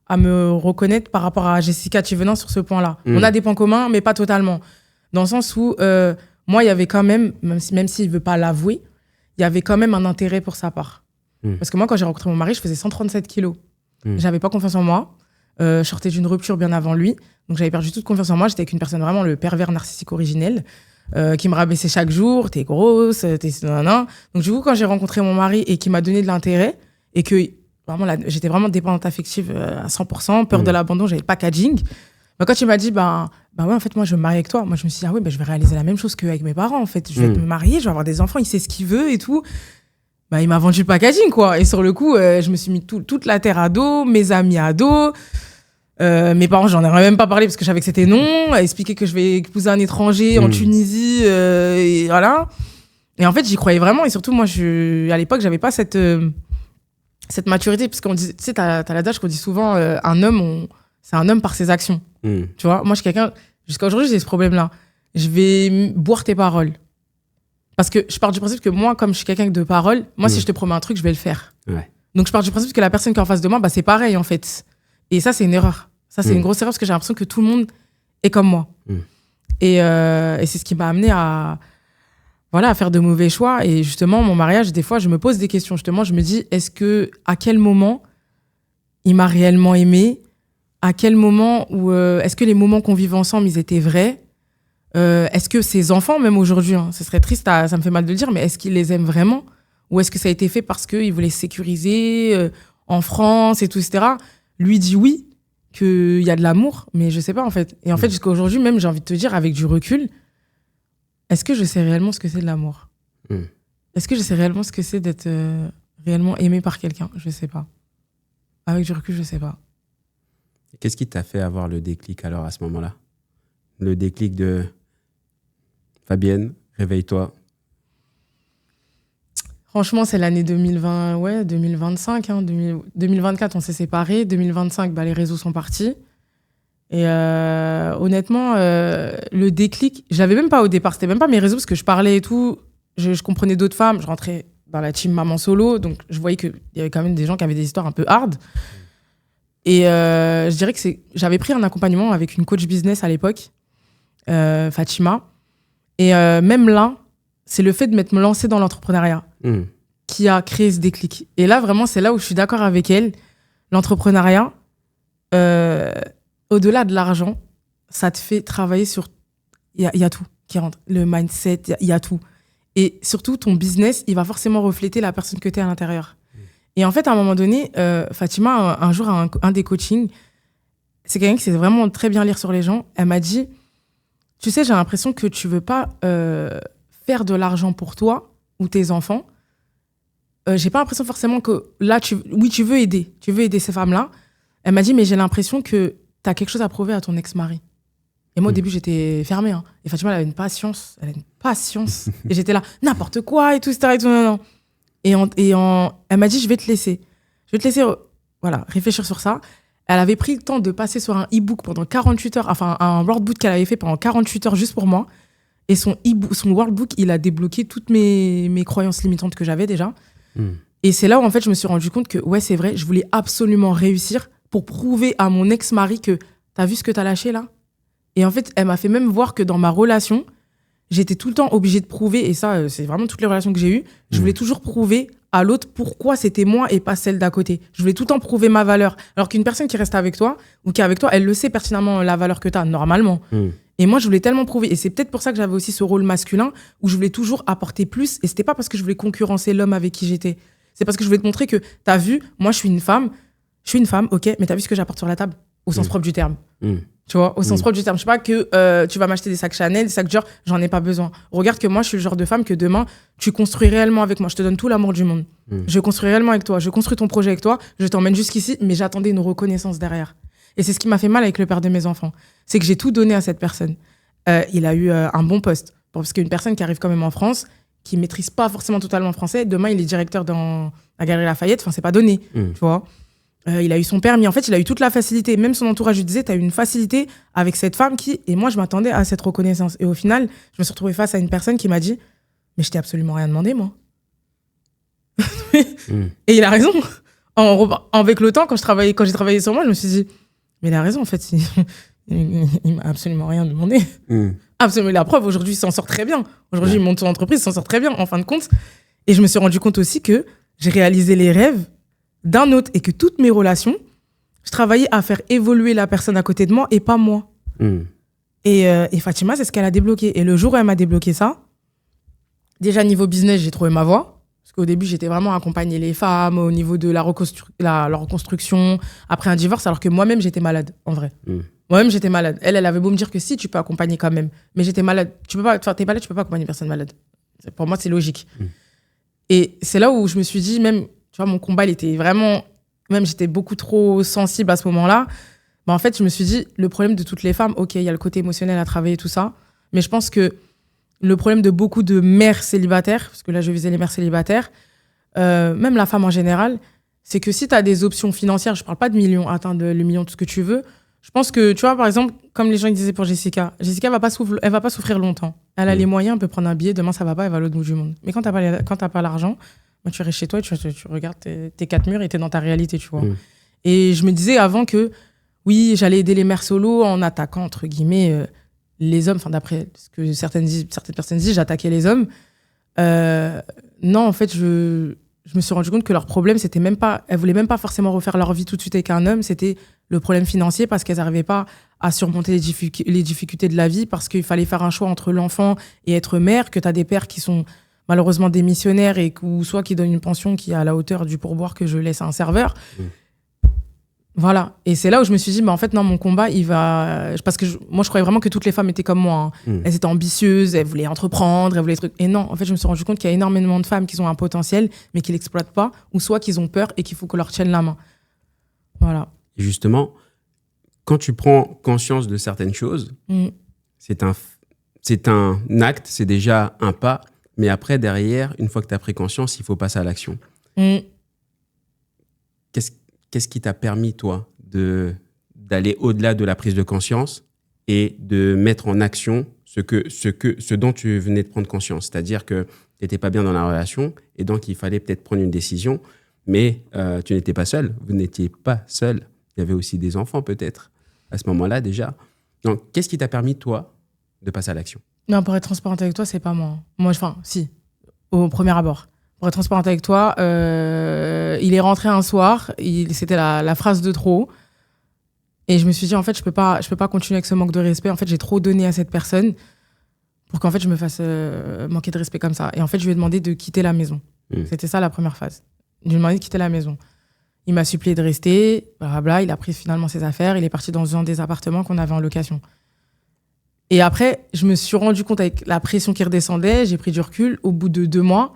à me reconnaître par rapport à Jessica Thivenant sur ce point-là. On a des points communs, mais pas totalement. Dans le sens où, moi, il y avait quand même s'il veut pas l'avouer, il y avait quand même un intérêt pour sa part. Parce que moi, quand j'ai rencontré mon mari, je faisais 137 kilos. J'avais pas confiance en moi. Je sortais d'une rupture bien avant lui. Donc, j'avais perdu toute confiance en moi. J'étais avec une personne vraiment le pervers narcissique originel. Qui me rabaissait chaque jour, t'es grosse, t'es nanana. Donc du coup, quand j'ai rencontré mon mari et qui m'a donné de l'intérêt et que vraiment j'étais vraiment dépendante affective à 100%, peur de l'abandon, j'avais le packaging. Bah, quand il m'a dit ouais, en fait moi je veux me marier avec toi, moi je me suis dit je vais réaliser la même chose qu'avec mes parents en fait, je vais me marier, je vais avoir des enfants, il sait ce qu'il veut et tout. Bah il m'a vendu le packaging quoi. Et sur le coup, je me suis mis toute la terre à dos, mes amis à dos. Mes parents, j'en ai même pas parlé parce que je savais que c'était non. Expliquer que je vais épouser un étranger en Tunisie, et voilà. Et en fait, j'y croyais vraiment. Et surtout, moi, à l'époque, j'avais pas cette maturité. Parce qu'on dit, tu sais, t'as l'adage qu'on dit souvent, un homme, c'est un homme par ses actions. Tu vois, moi, je suis quelqu'un, jusqu'à aujourd'hui, j'ai ce problème-là. Je vais boire tes paroles. Parce que je pars du principe que moi, comme je suis quelqu'un de parole, moi, si je te promets un truc, je vais le faire. Ouais. Donc, je pars du principe que la personne qui est en face de moi, c'est pareil, en fait. Et ça, c'est une erreur. Ça, c'est une grosse erreur parce que j'ai l'impression que tout le monde est comme moi. Et c'est ce qui m'a amené à faire de mauvais choix. Et justement, mon mariage, des fois, je me pose des questions. Justement, je me dis, à quel moment il m'a réellement aimé? À quel moment est-ce que les moments qu'on vivait ensemble, ils étaient vrais? Est-ce que ses enfants, même aujourd'hui, ce serait triste, ça me fait mal de le dire, mais est-ce qu'il les aime vraiment? Ou est-ce que ça a été fait parce qu'il voulait sécuriser en France et tout, etc. Lui dit oui, qu'il y a de l'amour, mais je sais pas en fait. Et en fait, jusqu'à aujourd'hui, même, j'ai envie de te dire, avec du recul, est-ce que je sais réellement ce que c'est de l'amour? Est-ce que je sais réellement ce que c'est d'être réellement aimé par quelqu'un? Je sais pas. Avec du recul, je sais pas. Qu'est-ce qui t'a fait avoir le déclic alors à ce moment-là? Le déclic de Fabienne, réveille-toi. Franchement, c'est l'année 2020, 2025. 2024, on s'est séparés. 2025, les réseaux sont partis. Et honnêtement, le déclic, je l'avais même pas au départ. C'était même pas mes réseaux parce que je parlais et tout. Je comprenais d'autres femmes. Je rentrais dans la team maman solo. Donc, je voyais qu'il y avait quand même des gens qui avaient des histoires un peu hard. Et je dirais que j'avais pris un accompagnement avec une coach business à l'époque, Fatima. Et même là, c'est le fait de me lancer dans l'entrepreneuriat qui a créé ce déclic. Et là, vraiment, c'est là où je suis d'accord avec elle. L'entrepreneuriat, au-delà de l'argent, ça te fait travailler sur... Il y a tout qui rentre. Le mindset, il y a tout. Et surtout, ton business, il va forcément refléter la personne que tu es à l'intérieur. Et en fait, à un moment donné, Fatima, un jour, à un des coachings, c'est quelqu'un qui sait vraiment très bien lire sur les gens. Elle m'a dit, tu sais, j'ai l'impression que tu veux pas faire de l'argent pour toi ou tes enfants. J'ai pas l'impression forcément que là, tu veux aider. Tu veux aider ces femmes-là. Elle m'a dit, mais j'ai l'impression que tu as quelque chose à prouver à ton ex-mari. Et moi, au début, j'étais fermée. Et Fatima, elle avait une patience. Et j'étais là, n'importe quoi et tout, etc. Non. Et elle m'a dit, je vais te laisser réfléchir sur ça. Elle avait pris le temps de passer sur un e-book pendant 48 heures, enfin un workbook qu'elle avait fait pendant 48 heures juste pour moi. Et son workbook, il a débloqué toutes mes croyances limitantes que j'avais déjà. Et c'est là où en fait je me suis rendu compte que ouais, c'est vrai, je voulais absolument réussir pour prouver à mon ex-mari que t'as vu ce que t'as lâché là? Et en fait, elle m'a fait même voir que dans ma relation, j'étais tout le temps obligée de prouver, et ça, c'est vraiment toutes les relations que j'ai eues, je voulais toujours prouver à l'autre pourquoi c'était moi et pas celle d'à côté. Je voulais tout le temps prouver ma valeur. Alors qu'une personne qui reste avec toi, ou qui est avec toi, elle le sait pertinemment la valeur que t'as, normalement. Et moi, je voulais tellement prouver. Et c'est peut-être pour ça que j'avais aussi ce rôle masculin, où je voulais toujours apporter plus, et c'était pas parce que je voulais concurrencer l'homme avec qui j'étais. C'est parce que je voulais te montrer que, t'as vu, moi, je suis une femme, ok, mais t'as vu ce que j'apporte sur la table? Au sens propre du terme. Tu vois, au sens propre du terme. Je sais pas que tu vas m'acheter des sacs Chanel, des sacs Dior, j'en ai pas besoin. Regarde que moi, je suis le genre de femme que demain, tu construis réellement avec moi. Je te donne tout l'amour du monde. Je construis réellement avec toi. Je construis ton projet avec toi. Je t'emmène jusqu'ici, mais j'attendais une reconnaissance derrière. Et c'est ce qui m'a fait mal avec le père de mes enfants. C'est que j'ai tout donné à cette personne. Il a eu un bon poste. Parce qu'une personne qui arrive quand même en France, qui maîtrise pas forcément totalement le français, demain, il est directeur dans la Galerie Lafayette. Enfin, c'est pas donné, tu vois. il a eu son permis. En fait, il a eu toute la facilité. Même son entourage lui disait, t'as eu une facilité avec cette femme qui... Et moi, je m'attendais à cette reconnaissance. Et au final, je me suis retrouvée face à une personne qui m'a dit, mais je t'ai absolument rien demandé, moi. Et il a raison. Avec le temps, quand j'ai travaillé sur moi, je me suis dit, mais il a raison, en fait. Il m'a absolument rien demandé. Absolument. La preuve, aujourd'hui, il s'en sort très bien. Aujourd'hui, il monte son entreprise, il s'en sort très bien, en fin de compte. Et je me suis rendu compte aussi que j'ai réalisé les rêves d'un autre et que toutes mes relations, je travaillais à faire évoluer la personne à côté de moi et pas moi. Et Fatima, c'est ce qu'elle a débloqué. Et le jour où elle m'a débloqué ça, déjà, niveau business, j'ai trouvé ma voie. Parce qu'au début, j'étais vraiment à accompagner les femmes au niveau de la reconstruction après un divorce, alors que moi-même, j'étais malade, en vrai. Moi-même, j'étais malade. Elle avait beau me dire que si, tu peux accompagner quand même. Mais j'étais malade. T'es malade, tu peux pas accompagner une personne malade. Pour moi, c'est logique. Et c'est là où je me suis dit, même, tu vois, mon combat, il était vraiment... Même, j'étais beaucoup trop sensible à ce moment-là. En fait, je me suis dit, le problème de toutes les femmes, OK, il y a le côté émotionnel à travailler, tout ça. Mais je pense que le problème de beaucoup de mères célibataires, parce que là, je visais les mères célibataires, même la femme en général, c'est que si tu as des options financières, je parle pas de millions, atteindre le million, tout ce que tu veux, je pense que, tu vois, par exemple, comme les gens disaient pour Jessica, elle va pas souffrir longtemps. Elle a les moyens, elle peut prendre un billet, demain ça va pas, elle va à l'autre bout du monde. Mais quand t'as pas l'argent, bah, tu restes chez toi, tu regardes tes quatre murs et t'es dans ta réalité, tu vois. Et je me disais avant que, oui, j'allais aider les mères solo en attaquant, entre guillemets, les hommes, enfin d'après ce que certaines personnes disent, j'attaquais les hommes. Non, en fait, je me suis rendu compte que leur problème, c'était même pas, elles voulaient même pas forcément refaire leur vie tout de suite avec un homme, c'était le problème financier parce qu'elles n'arrivaient pas à surmonter les difficultés de la vie, parce qu'il fallait faire un choix entre l'enfant et être mère, que tu as des pères qui sont malheureusement démissionnaires ou soit qui donnent une pension qui est à la hauteur du pourboire que je laisse à un serveur. Voilà. Et c'est là où je me suis dit, en fait, non, mon combat, il va... Parce que moi, je croyais vraiment que toutes les femmes étaient comme moi. Elles étaient ambitieuses, elles voulaient entreprendre, elles voulaient des trucs. Et non, en fait, je me suis rendu compte qu'il y a énormément de femmes qui ont un potentiel, mais qui l'exploitent pas, ou soit qu'ils ont peur et qu'il faut qu'on leur tienne la main. Voilà. Et justement, quand tu prends conscience de certaines choses, c'est un acte, c'est déjà un pas. Mais après, derrière, une fois que tu as pris conscience, il faut passer à l'action. Qu'est-ce qui t'a permis, toi, d'aller au-delà de la prise de conscience et de mettre en action ce dont tu venais de prendre conscience? C'est-à-dire que tu n'étais pas bien dans la relation et donc il fallait peut-être prendre une décision, mais tu n'étais pas seul. Vous n'étiez pas seul. Il y avait aussi des enfants, peut-être, à ce moment-là déjà. Donc, qu'est-ce qui t'a permis, toi, de passer à l'action? Non, pour être transparente avec toi, c'est pas moi. Si, au premier abord. Pour être transparente avec toi, il est rentré un soir, c'était la phrase de trop. Et je me suis dit, en fait, je peux pas continuer avec ce manque de respect. En fait, j'ai trop donné à cette personne pour qu'en fait, je me fasse manquer de respect comme ça. Et en fait, je lui ai demandé de quitter la maison. C'était ça la première phase. Je lui ai demandé de quitter la maison. Il m'a supplié de rester, blablabla. Il a pris finalement ses affaires. Il est parti dans un des appartements qu'on avait en location. Et après, je me suis rendu compte avec la pression qui redescendait. J'ai pris du recul. Au bout de 2 mois,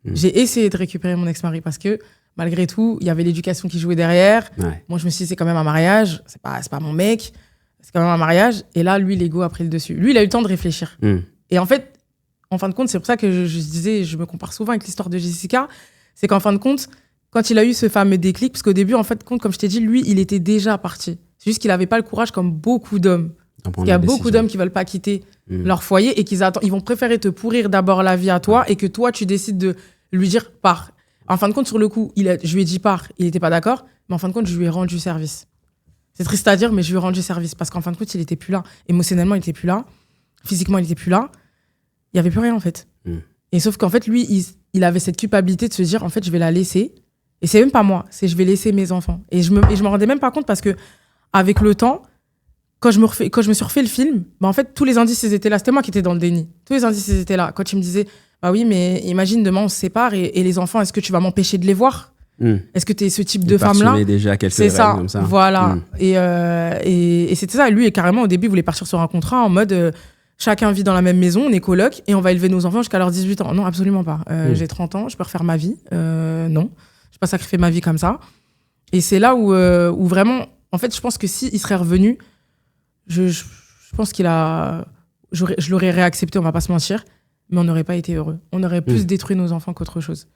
j'ai essayé de récupérer mon ex-mari parce que malgré tout, il y avait l'éducation qui jouait derrière. Moi, je me suis dit, c'est quand même un mariage. C'est pas mon mec. C'est quand même un mariage. Et là, lui, l'ego a pris le dessus. Lui, il a eu le temps de réfléchir. Et en fait, en fin de compte, c'est pour ça que je disais, je me compare souvent avec l'histoire de Jessica. C'est qu'en fin de compte, quand il a eu ce fameux déclic, parce qu'au début, en fait, comme je t'ai dit, lui, il était déjà parti. C'est juste qu'il n'avait pas le courage comme beaucoup d'hommes. Il y a beaucoup d'hommes qui veulent pas quitter leur foyer et ils vont préférer te pourrir d'abord la vie à toi et que toi, tu décides de lui dire pars. En fin de compte, sur le coup, je lui ai dit pars, il n'était pas d'accord, mais en fin de compte, je lui ai rendu service. C'est triste à dire, mais je lui ai rendu service parce qu'en fin de compte, il n'était plus là. Émotionnellement, il n'était plus là. Physiquement, il n'était plus là. Il n'y avait plus rien, en fait. Et sauf qu'en fait, lui, il avait cette culpabilité de se dire, en fait, je vais la laisser. Et c'est même pas moi, c'est je vais laisser mes enfants. Et je me rendais même pas compte parce que, avec le temps, quand je me suis refait le film, en fait, tous les indices, ils étaient là. C'était moi qui étais dans le déni. Tous les indices, ils étaient là. Quand il me disait, bah oui, mais imagine, demain, on se sépare et les enfants, est-ce que tu vas m'empêcher de les voir? Est-ce que tu es ce type de femme-là? Déjà quelques c'est ça, comme ça. Voilà. Et c'était ça. Lui, carrément, au début, il voulait partir sur un contrat en mode chacun vit dans la même maison, on est coloc et on va élever nos enfants jusqu'à leurs 18 ans. Non, absolument pas. J'ai 30 ans, je peux refaire ma vie. Non, je ne vais pas sacrifier ma vie comme ça. Et c'est là où vraiment, en fait, je pense que s'il serait revenu, je pense je l'aurais réaccepté, on va pas se mentir, mais on n'aurait pas été heureux. On aurait plus détruit nos enfants qu'autre chose.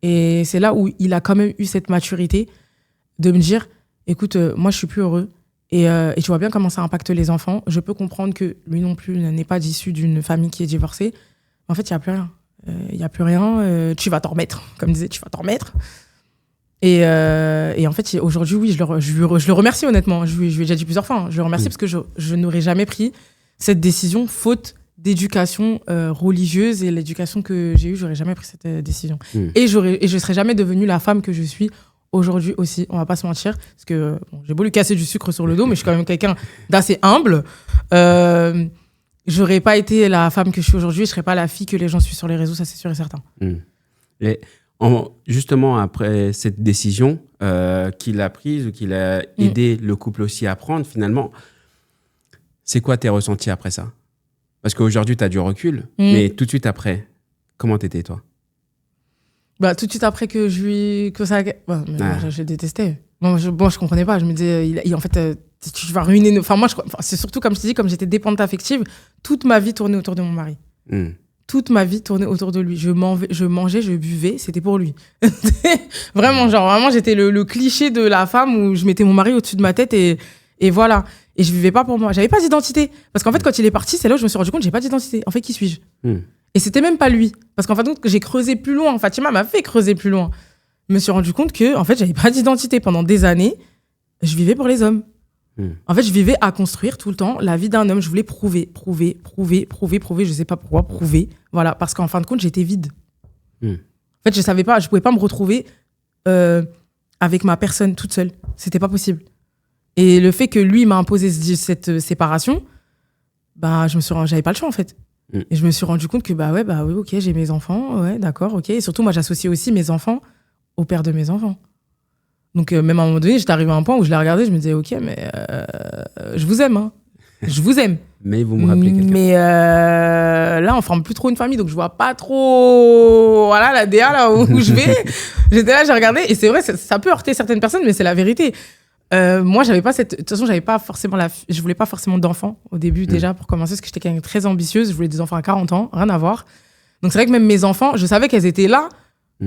Et c'est là où il a quand même eu cette maturité de me dire, écoute, moi, je suis plus heureux. Et tu vois bien comment ça impacte les enfants. Je peux comprendre que lui non plus n'est pas issu d'une famille qui est divorcée. En fait, il n'y a plus rien. Il n'y a plus rien. Tu vas t'en remettre. Comme disait, tu vas t'en remettre. Et en fait, aujourd'hui, oui, je le remercie honnêtement. Je lui ai déjà dit plusieurs fois. Je le remercie parce que je n'aurais jamais pris cette décision faute d'éducation religieuse et l'éducation que j'ai eue, j'aurais jamais pris cette décision. Et je serais jamais devenue la femme que je suis aujourd'hui aussi. On va pas se mentir, parce que j'ai beau lui casser du sucre sur le dos, mais je suis quand même quelqu'un d'assez humble. J'aurais pas été la femme que je suis aujourd'hui, je serais pas la fille que les gens suivent sur les réseaux, ça c'est sûr et certain. Et justement, après cette décision qu'il a prise ou qu'il a aidé le couple aussi à prendre, finalement, c'est quoi tes ressentis après ça? Parce qu'aujourd'hui, tu as du recul, mais tout de suite après, comment t'étais, toi? Bah, tout de suite après que je détestais. Je comprenais pas. Je me disais, en fait, tu vas ruiner. Enfin, c'est surtout, comme je te dis, comme j'étais dépendante affective, toute ma vie tournait autour de mon mari. Toute ma vie tournait autour de lui. Je mangeais, je buvais, c'était pour lui. Vraiment, j'étais le cliché de la femme où je mettais mon mari au-dessus de ma tête et voilà. Et je vivais pas pour moi. J'avais pas d'identité. Parce qu'en fait, quand il est parti, c'est là où je me suis rendu compte que j'ai pas d'identité. En fait, qui suis-je? Et c'était même pas lui. Parce qu'en fait, j'ai creusé plus loin. Fatima m'a fait creuser plus loin. Je me suis rendu compte que, en fait, j'avais pas d'identité. Pendant des années, je vivais pour les hommes. En fait, je vivais à construire tout le temps la vie d'un homme. Je voulais prouver. Je sais pas pourquoi, prouver. Voilà. Parce qu'en fin de compte, j'étais vide. En fait, je pouvais pas me retrouver avec ma personne toute seule. C'était pas possible. Et le fait que lui m'a imposé cette séparation, bah, j'avais pas le choix, en fait. Et je me suis rendu compte que, oui, ok, j'ai mes enfants, ouais, d'accord, ok. Et surtout, moi, j'associe aussi mes enfants au père de mes enfants. Donc, même à un moment donné, j'étais arrivée à un point où je l'ai regardé, je me disais, ok, mais je vous aime, hein. Je vous aime. Mais vous me rappelez quelqu'un. Mais là, on forme plus trop une famille, donc je vois pas trop, voilà, la DA, là où je vais. J'étais là, j'ai regardé, et c'est vrai, ça peut heurter certaines personnes, mais c'est la vérité. Moi, j'avais pas de toute façon, j'avais pas forcément je voulais pas forcément d'enfants au début, déjà, pour commencer, parce que j'étais quelqu'un de très ambitieuse. Je voulais des enfants à 40 ans, rien à voir. Donc, c'est vrai que même mes enfants, je savais qu'elles étaient là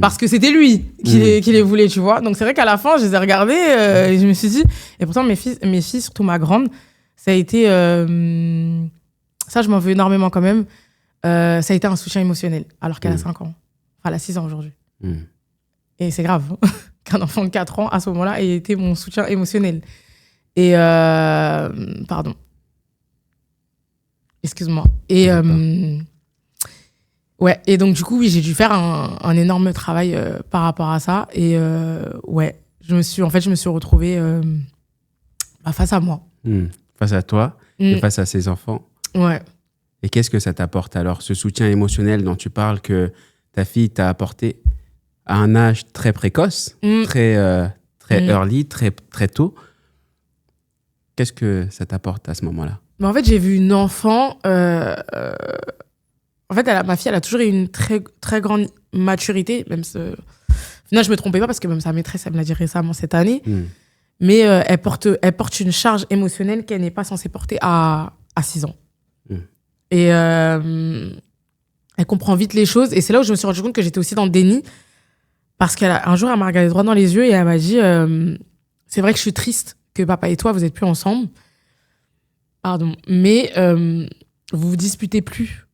parce que c'était lui qui les voulait, tu vois. Donc, c'est vrai qu'à la fin, je les ai regardées et je me suis dit, et pourtant, mes filles, surtout ma grande, ça a été, ça, je m'en veux énormément quand même. Ça a été un soutien émotionnel, alors qu'elle a 5 ans. Enfin, elle a 6 ans aujourd'hui. Et c'est grave. Qu'un enfant de 4 ans, à ce moment-là, ait été mon soutien émotionnel. Et, pardon. Excuse-moi. Et, ouais. Et donc, du coup, oui, j'ai dû faire un énorme travail par rapport à ça. Et, ouais, je me suis retrouvée face à moi. Face à toi et face à ses enfants. Ouais. Et qu'est-ce que ça t'apporte alors, ce soutien émotionnel dont tu parles que ta fille t'a apporté à un âge très précoce, très early, très tôt. Qu'est-ce que ça t'apporte à ce moment-là? Mais en fait, j'ai vu une enfant... en fait, ma fille, elle a toujours eu une très, très grande maturité. Même finalement, je me trompais pas parce que même sa maîtresse, elle me l'a dit récemment cette année. Mais elle porte une charge émotionnelle qu'elle n'est pas censée porter à 6 ans. Et elle comprend vite les choses. Et c'est là où je me suis rendu compte que j'étais aussi dans le déni. Parce qu'un jour, elle m'a regardé droit dans les yeux et elle m'a dit c'est vrai que je suis triste que papa et toi, vous n'êtes plus ensemble. Pardon. Mais vous vous disputez plus.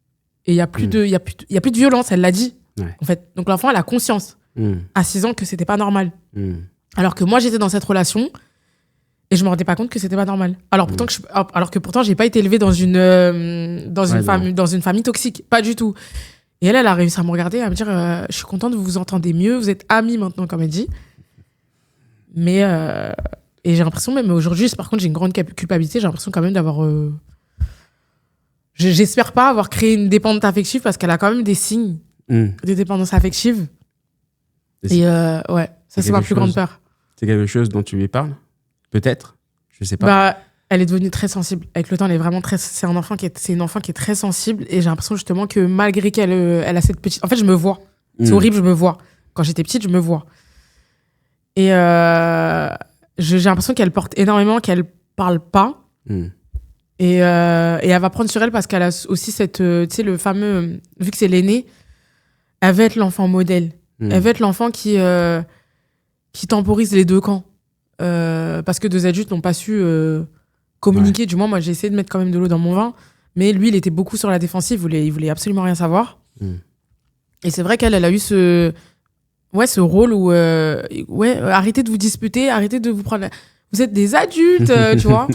Et il n'y a plus de violence, elle l'a dit. Ouais. En fait. Donc l'enfant, elle a conscience à 6 ans que c'était pas normal. Alors que moi, j'étais dans cette relation et je me rendais pas compte que c'était pas normal. Alors que pourtant, j'ai pas été élevée dans une famille toxique. Pas du tout. Et elle a réussi à me regarder, à me dire je suis contente, vous vous entendez mieux, vous êtes amis maintenant, comme elle dit. Mais et j'ai l'impression, même aujourd'hui, par contre, j'ai une grande culpabilité, j'ai l'impression quand même d'avoir... J'espère pas avoir créé une dépendance affective parce qu'elle a quand même des signes de dépendance affective. Et ouais, ça c'est ma plus grande peur. C'est quelque chose dont tu lui parles? Peut-être? Je sais pas. Elle est devenue très sensible. Avec le temps, elle est vraiment très... C'est une enfant qui est très sensible. Et j'ai l'impression justement que malgré qu'elle elle a cette petite... En fait, je me vois. C'est horrible, je me vois. Quand j'étais petite, je me vois. Et j'ai l'impression qu'elle porte énormément, qu'elle parle pas. Et elle va prendre sur elle parce qu'elle a aussi cette... tu sais, le fameux... Vu que c'est l'aîné, elle veut être l'enfant modèle. Elle veut être l'enfant qui temporise les deux camps. parce que 2 adultes n'ont pas su communiquer. Du moins, moi, j'ai essayé de mettre quand même de l'eau dans mon vin. Mais lui, il était beaucoup sur la défensive. Il voulait absolument rien savoir. Et c'est vrai qu'elle a eu ce rôle où, arrêtez de vous disputer, arrêtez de vous prendre... Vous êtes des adultes, tu vois.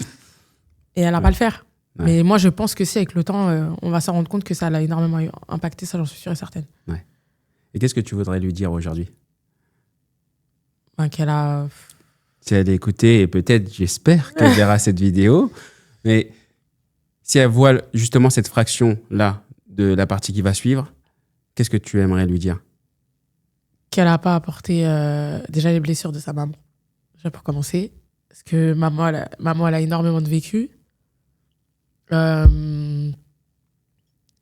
Et elle n'a pas le faire. Ouais. Mais moi, je pense que si, avec le temps, on va s'en rendre compte que ça l'a énormément impacté. Ça, j'en suis sûre et certaine. Ouais. Et qu'est-ce que tu voudrais lui dire aujourd'hui ? Qu'elle a... Si elle écoutait, et peut-être, j'espère qu'elle verra cette vidéo, mais si elle voit justement cette fraction-là de la partie qui va suivre, qu'est-ce que tu aimerais lui dire ? Qu'elle n'a pas apporté déjà les blessures de sa maman. Déjà pour commencer. Parce que maman, elle a énormément de vécu. Il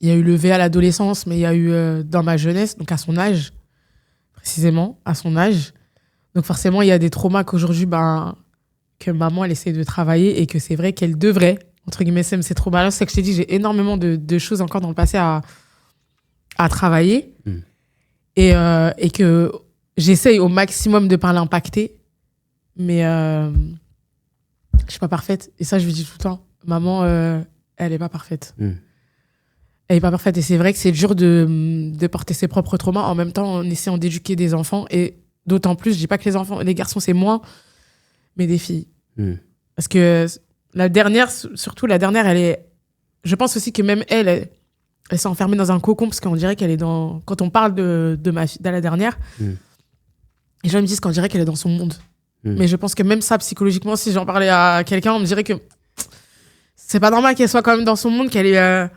y a eu le V à l'adolescence, mais il y a eu dans ma jeunesse, donc à son âge, précisément, à son âge. Donc forcément, il y a des traumas qu'aujourd'hui, que maman, elle essaie de travailler et que c'est vrai qu'elle devrait, entre guillemets, ces traumas-là. C'est que je t'ai dit, j'ai énormément de choses encore dans le passé à travailler. Et que j'essaye au maximum de ne pas l'impacter. Mais je ne suis pas parfaite. Et ça, je lui dis tout le temps. Maman, elle n'est pas parfaite. Elle n'est pas parfaite. Et c'est vrai que c'est dur de porter ses propres traumas en même temps en essayant d'éduquer des enfants. Et d'autant plus, je ne dis pas que les garçons, c'est moins, mais des filles. Parce que la dernière, elle est... Je pense aussi que même elle s'est enfermée dans un cocon parce qu'on dirait qu'elle est dans... Quand on parle de la dernière, les gens me disent qu'on dirait qu'elle est dans son monde. Mais je pense que même ça, psychologiquement, si j'en parlais à quelqu'un, on me dirait que c'est pas normal qu'elle soit quand même dans son monde, qu'elle est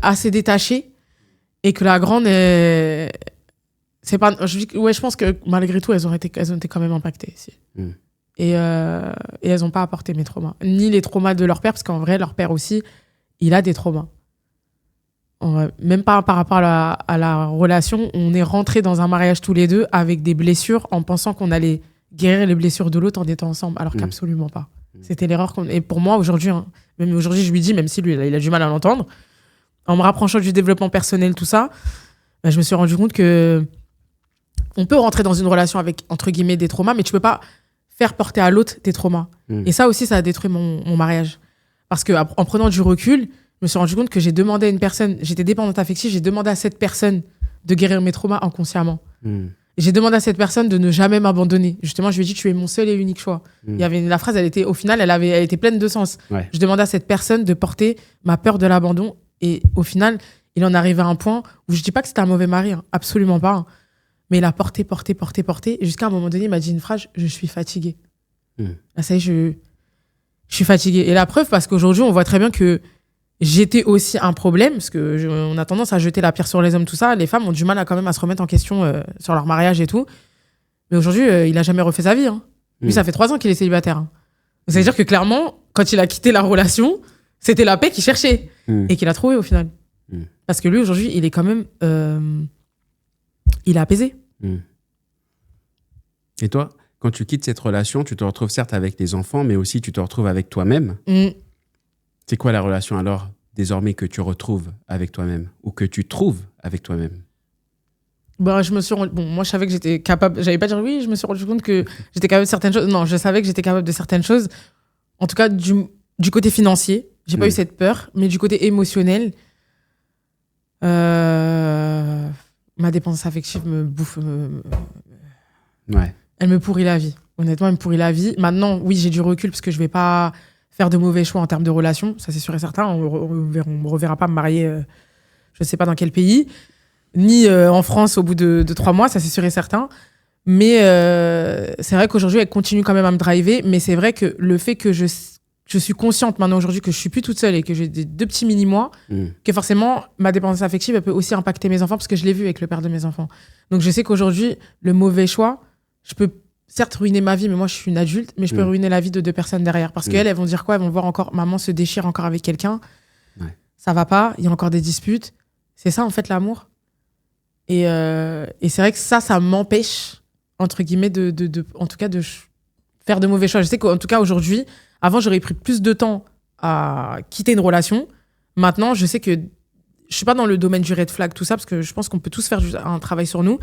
assez détachée et que la grande est... C'est pas... je pense que malgré tout, elles ont été quand même impactées ici. Et elles n'ont pas apporté mes traumas. Ni les traumas de leur père, parce qu'en vrai, leur père aussi, il a des traumas. Même pas par rapport à la relation, on est rentrés dans un mariage tous les deux avec des blessures en pensant qu'on allait guérir les blessures de l'autre en étant ensemble, alors qu'absolument pas. C'était l'erreur Et pour moi, aujourd'hui, même aujourd'hui, je lui dis, même si lui, il a du mal à l'entendre, en me rapprochant du développement personnel, tout ça, je me suis rendu compte que on peut rentrer dans une relation avec, entre guillemets, des traumas, mais tu peux pas faire porter à l'autre tes traumas. Et ça aussi, ça a détruit mon mariage. Parce que en prenant du recul, je me suis rendu compte que j'ai demandé à une personne, j'étais dépendante affective, j'ai demandé à cette personne de guérir mes traumas inconsciemment. Et j'ai demandé à cette personne de ne jamais m'abandonner. Justement, je lui ai dit, tu es mon seul et unique choix. Il y avait la phrase, au final, elle était pleine de sens. Ouais. Je demandais à cette personne de porter ma peur de l'abandon. Et au final, il en arrivait à un point où je dis pas que c'était un mauvais mari, absolument pas. Mais il a porté. Et jusqu'à un moment donné, il m'a dit une phrase, je suis fatiguée. Là, ça y est, je suis fatiguée. Et la preuve, parce qu'aujourd'hui, on voit très bien que j'étais aussi un problème, parce qu'on a tendance à jeter la pierre sur les hommes, tout ça. Les femmes ont du mal quand même à se remettre en question sur leur mariage et tout. Mais aujourd'hui, il a jamais refait sa vie. Lui, ça fait 3 ans qu'il est célibataire. Ça veut dire que clairement, quand il a quitté la relation, c'était la paix qu'il cherchait et qu'il a trouvé au final. Parce que lui, aujourd'hui, il est quand même... il est apaisé. Et toi, quand tu quittes cette relation, tu te retrouves certes avec les enfants, mais aussi tu te retrouves avec toi-même. C'est quoi la relation alors, désormais, que tu retrouves avec toi-même ou que tu trouves avec toi-même ? Moi, je savais que j'étais capable... J'allais pas dire oui, je me suis rendu compte que j'étais capable de certaines choses. Non, je savais que j'étais capable de certaines choses. En tout cas, du côté financier. J'ai pas eu cette peur. Mais du côté émotionnel, ma dépendance affective me bouffe. Elle me pourrit la vie. Honnêtement, elle me pourrit la vie. Maintenant, oui, j'ai du recul parce que je vais pas faire de mauvais choix en termes de relations. Ça, c'est sûr et certain. On me reverra pas me marier, je sais pas dans quel pays. Ni en France au bout de 3 mois, ça c'est sûr et certain. Mais c'est vrai qu'aujourd'hui, elle continue quand même à me driver. Mais c'est vrai que le fait que je suis consciente maintenant aujourd'hui que je suis plus toute seule et que j'ai 2 petits mini-mois, que forcément, ma dépendance affective, elle peut aussi impacter mes enfants parce que je l'ai vu avec le père de mes enfants. Donc je sais qu'aujourd'hui, le mauvais choix, je peux certes ruiner ma vie, mais moi je suis une adulte, mais je peux ruiner la vie de 2 personnes derrière. Parce qu'elles vont dire quoi ? Elles vont voir encore maman se déchire encore avec quelqu'un. Ça va pas, il y a encore des disputes. C'est ça en fait l'amour. Et c'est vrai que ça m'empêche, entre guillemets, en tout cas, de faire de mauvais choix. Je sais qu'en tout cas, aujourd'hui, avant, j'aurais pris plus de temps à quitter une relation. Maintenant, je sais que je suis pas dans le domaine du red flag, tout ça, parce que je pense qu'on peut tous faire un travail sur nous.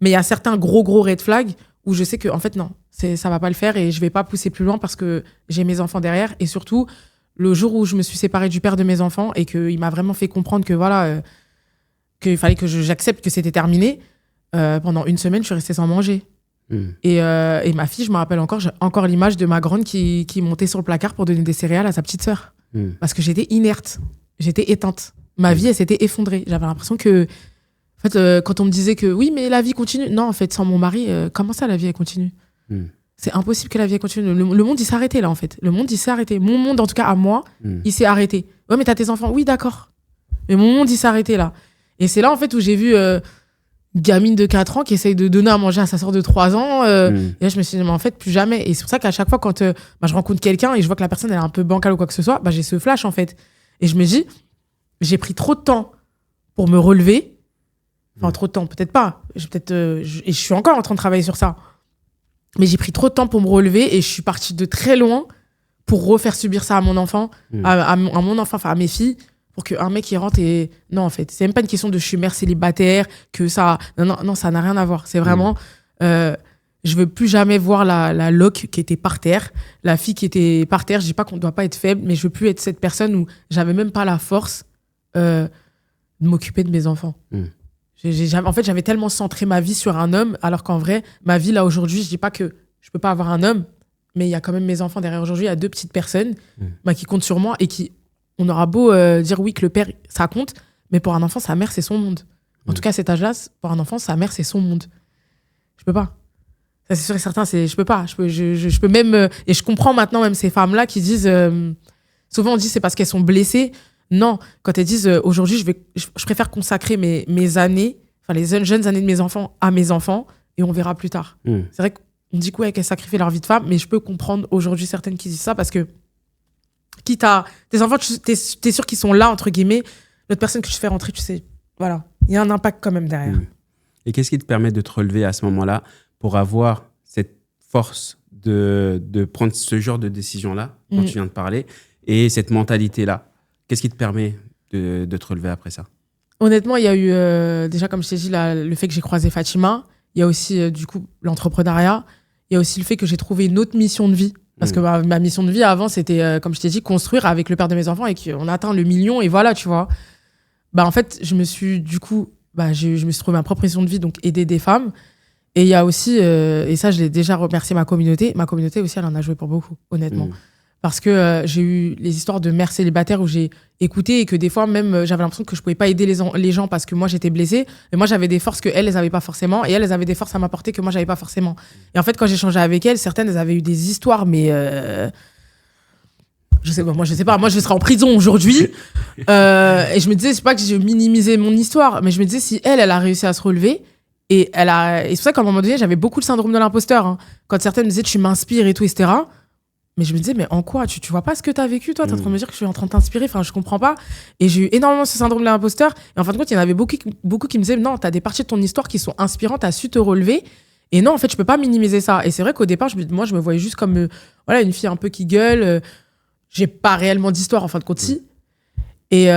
Mais il y a certains gros red flags où je sais que, en fait, non, ça va pas le faire et je vais pas pousser plus loin parce que j'ai mes enfants derrière. Et surtout, le jour où je me suis séparée du père de mes enfants et qu'il m'a vraiment fait comprendre que voilà, qu'il fallait que j'accepte que c'était terminé, pendant une semaine, je suis restée sans manger. Et ma fille, je me rappelle encore, j'ai encore l'image de ma grande qui montait sur le placard pour donner des céréales à sa petite sœur. Parce que j'étais inerte, j'étais éteinte. Ma vie, elle s'était effondrée. J'avais l'impression que, en fait, quand on me disait que oui, mais la vie continue. Non, en fait, sans mon mari, comment ça, la vie, elle continue? C'est impossible que la vie, elle continue. Le monde, il s'est arrêté, là, en fait. Le monde, il s'est arrêté. Mon monde, en tout cas, à moi, il s'est arrêté. Ouais, mais t'as tes enfants. Oui, d'accord. Mais mon monde, il s'est arrêté, là. Et c'est là, en fait, où j'ai vu gamine de 4 ans qui essaye de donner à manger à sa sœur de 3 ans. Et là, je me suis dit, mais en fait, plus jamais. Et c'est pour ça qu'à chaque fois, quand je rencontre quelqu'un et je vois que la personne, elle est un peu bancale ou quoi que ce soit, j'ai ce flash, en fait. Et je me dis, j'ai pris trop de temps pour me relever. Enfin, trop de temps, peut-être pas. Et je suis encore en train de travailler sur ça. Mais j'ai pris trop de temps pour me relever et je suis partie de très loin pour refaire subir ça à mon enfant, à mon enfant, enfin à mes filles, pour qu'un mec il rentre et... Non, en fait, c'est même pas une question de je suis mère célibataire, que ça... Non, ça n'a rien à voir. C'est vraiment... je veux plus jamais voir la loque qui était par terre, la fille qui était par terre. Je dis pas qu'on doit pas être faible, mais je veux plus être cette personne où j'avais même pas la force de m'occuper de mes enfants. En fait, j'avais tellement centré ma vie sur un homme, alors qu'en vrai, ma vie, là, aujourd'hui, je dis pas que je peux pas avoir un homme, mais il y a quand même mes enfants derrière aujourd'hui. Il y a 2 petites personnes qui comptent sur moi et qui, on aura beau dire oui que le père, ça compte, mais pour un enfant, sa mère, c'est son monde. En tout cas, à cet âge-là, pour un enfant, sa mère, c'est son monde. Je peux pas. Ça, c'est sûr et certain, je peux pas. Je peux même... et je comprends maintenant même ces femmes-là qui disent... souvent, on dit c'est parce qu'elles sont blessées. Non, quand elles disent aujourd'hui, je préfère consacrer mes années, enfin les jeunes années de mes enfants à mes enfants et on verra plus tard. C'est vrai qu'on dit qu'elles sacrifient leur vie de femme, mais je peux comprendre aujourd'hui certaines qui disent ça parce que quitte à tes enfants, t'es sûr qu'ils sont là, entre guillemets, l'autre personne que tu fais rentrer, tu sais, voilà, il y a un impact quand même derrière. Et qu'est-ce qui te permet de te relever à ce moment-là pour avoir cette force de prendre ce genre de décision-là, dont tu viens de parler, et cette mentalité-là? Qu'est-ce qui te permet de te relever après ça? Honnêtement, il y a eu, déjà, comme je t'ai dit, le fait que j'ai croisé Fatima. Il y a aussi, du coup, l'entrepreneuriat. Il y a aussi le fait que j'ai trouvé une autre mission de vie. Parce que ma mission de vie, avant, c'était, comme je t'ai dit, construire avec le père de mes enfants et qu'on atteint le million. Et voilà, tu vois. En fait, je me suis trouvé ma propre mission de vie, donc aider des femmes. Et il y a aussi, et ça, je l'ai déjà remercié ma communauté. Ma communauté aussi, elle en a joué pour beaucoup, honnêtement. Parce que j'ai eu les histoires de mères célibataires où j'ai écouté et que des fois même j'avais l'impression que je pouvais pas aider les gens parce que moi j'étais blessée, mais moi j'avais des forces que elles avaient pas forcément et elles avaient des forces à m'apporter que moi j'avais pas forcément. Et en fait quand j'ai échangé avec elles, certaines elles avaient eu des histoires mais je sais pas, moi je serais en prison aujourd'hui et je me disais, c'est pas que je minimisais mon histoire, mais je me disais si elle a réussi à se relever et c'est pour ça qu'à un moment donné j'avais beaucoup le syndrome de l'imposteur, hein. Quand certaines me disaient tu m'inspires et tout etc. Mais je me disais, mais en quoi? Tu vois pas ce que t'as vécu, toi? T'es en train de me dire que je suis en train de t'inspirer. Enfin, je comprends pas. Et j'ai eu énormément ce syndrome de l'imposteur. Et en fin de compte, il y en avait beaucoup qui me disaient, non, t'as des parties de ton histoire qui sont inspirantes, t'as su te relever. Et non, en fait, je peux pas minimiser ça. Et c'est vrai qu'au départ, moi, je me voyais juste comme, une fille un peu qui gueule. J'ai pas réellement d'histoire, en fin de compte, si. Et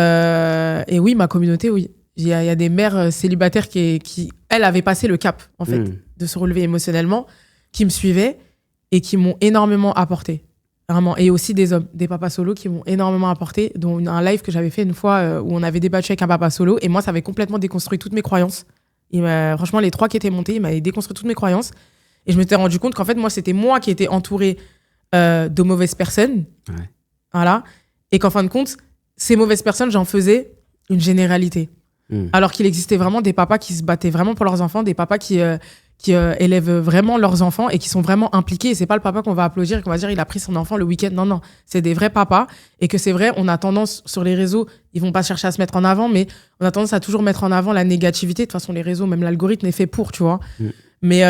oui, ma communauté, oui. Il y a des mères célibataires qui, elles, avaient passé le cap, en fait, de se relever émotionnellement, qui me suivaient et qui m'ont énormément apporté. Vraiment. Et aussi des hommes, des papas solo qui m'ont énormément apporté, dont un live que j'avais fait une fois où on avait débattu avec un papa solo. Et moi, ça avait complètement déconstruit toutes mes croyances. Franchement, les 3 qui étaient montés, il m'avait déconstruit toutes mes croyances. Et je me suis rendu compte qu'en fait, moi, c'était moi qui étais entourée de mauvaises personnes. Ouais. Voilà. Et qu'en fin de compte, ces mauvaises personnes, j'en faisais une généralité. Alors qu'il existait vraiment des papas qui se battaient vraiment pour leurs enfants, des papas qui élèvent vraiment leurs enfants et qui sont vraiment impliqués. Et c'est pas le papa qu'on va applaudir et qu'on va dire il a pris son enfant le week-end. Non. C'est des vrais papas. Et que c'est vrai, on a tendance sur les réseaux, ils vont pas chercher à se mettre en avant, mais on a tendance à toujours mettre en avant la négativité. De toute façon, les réseaux, même l'algorithme est fait pour, tu vois. Mais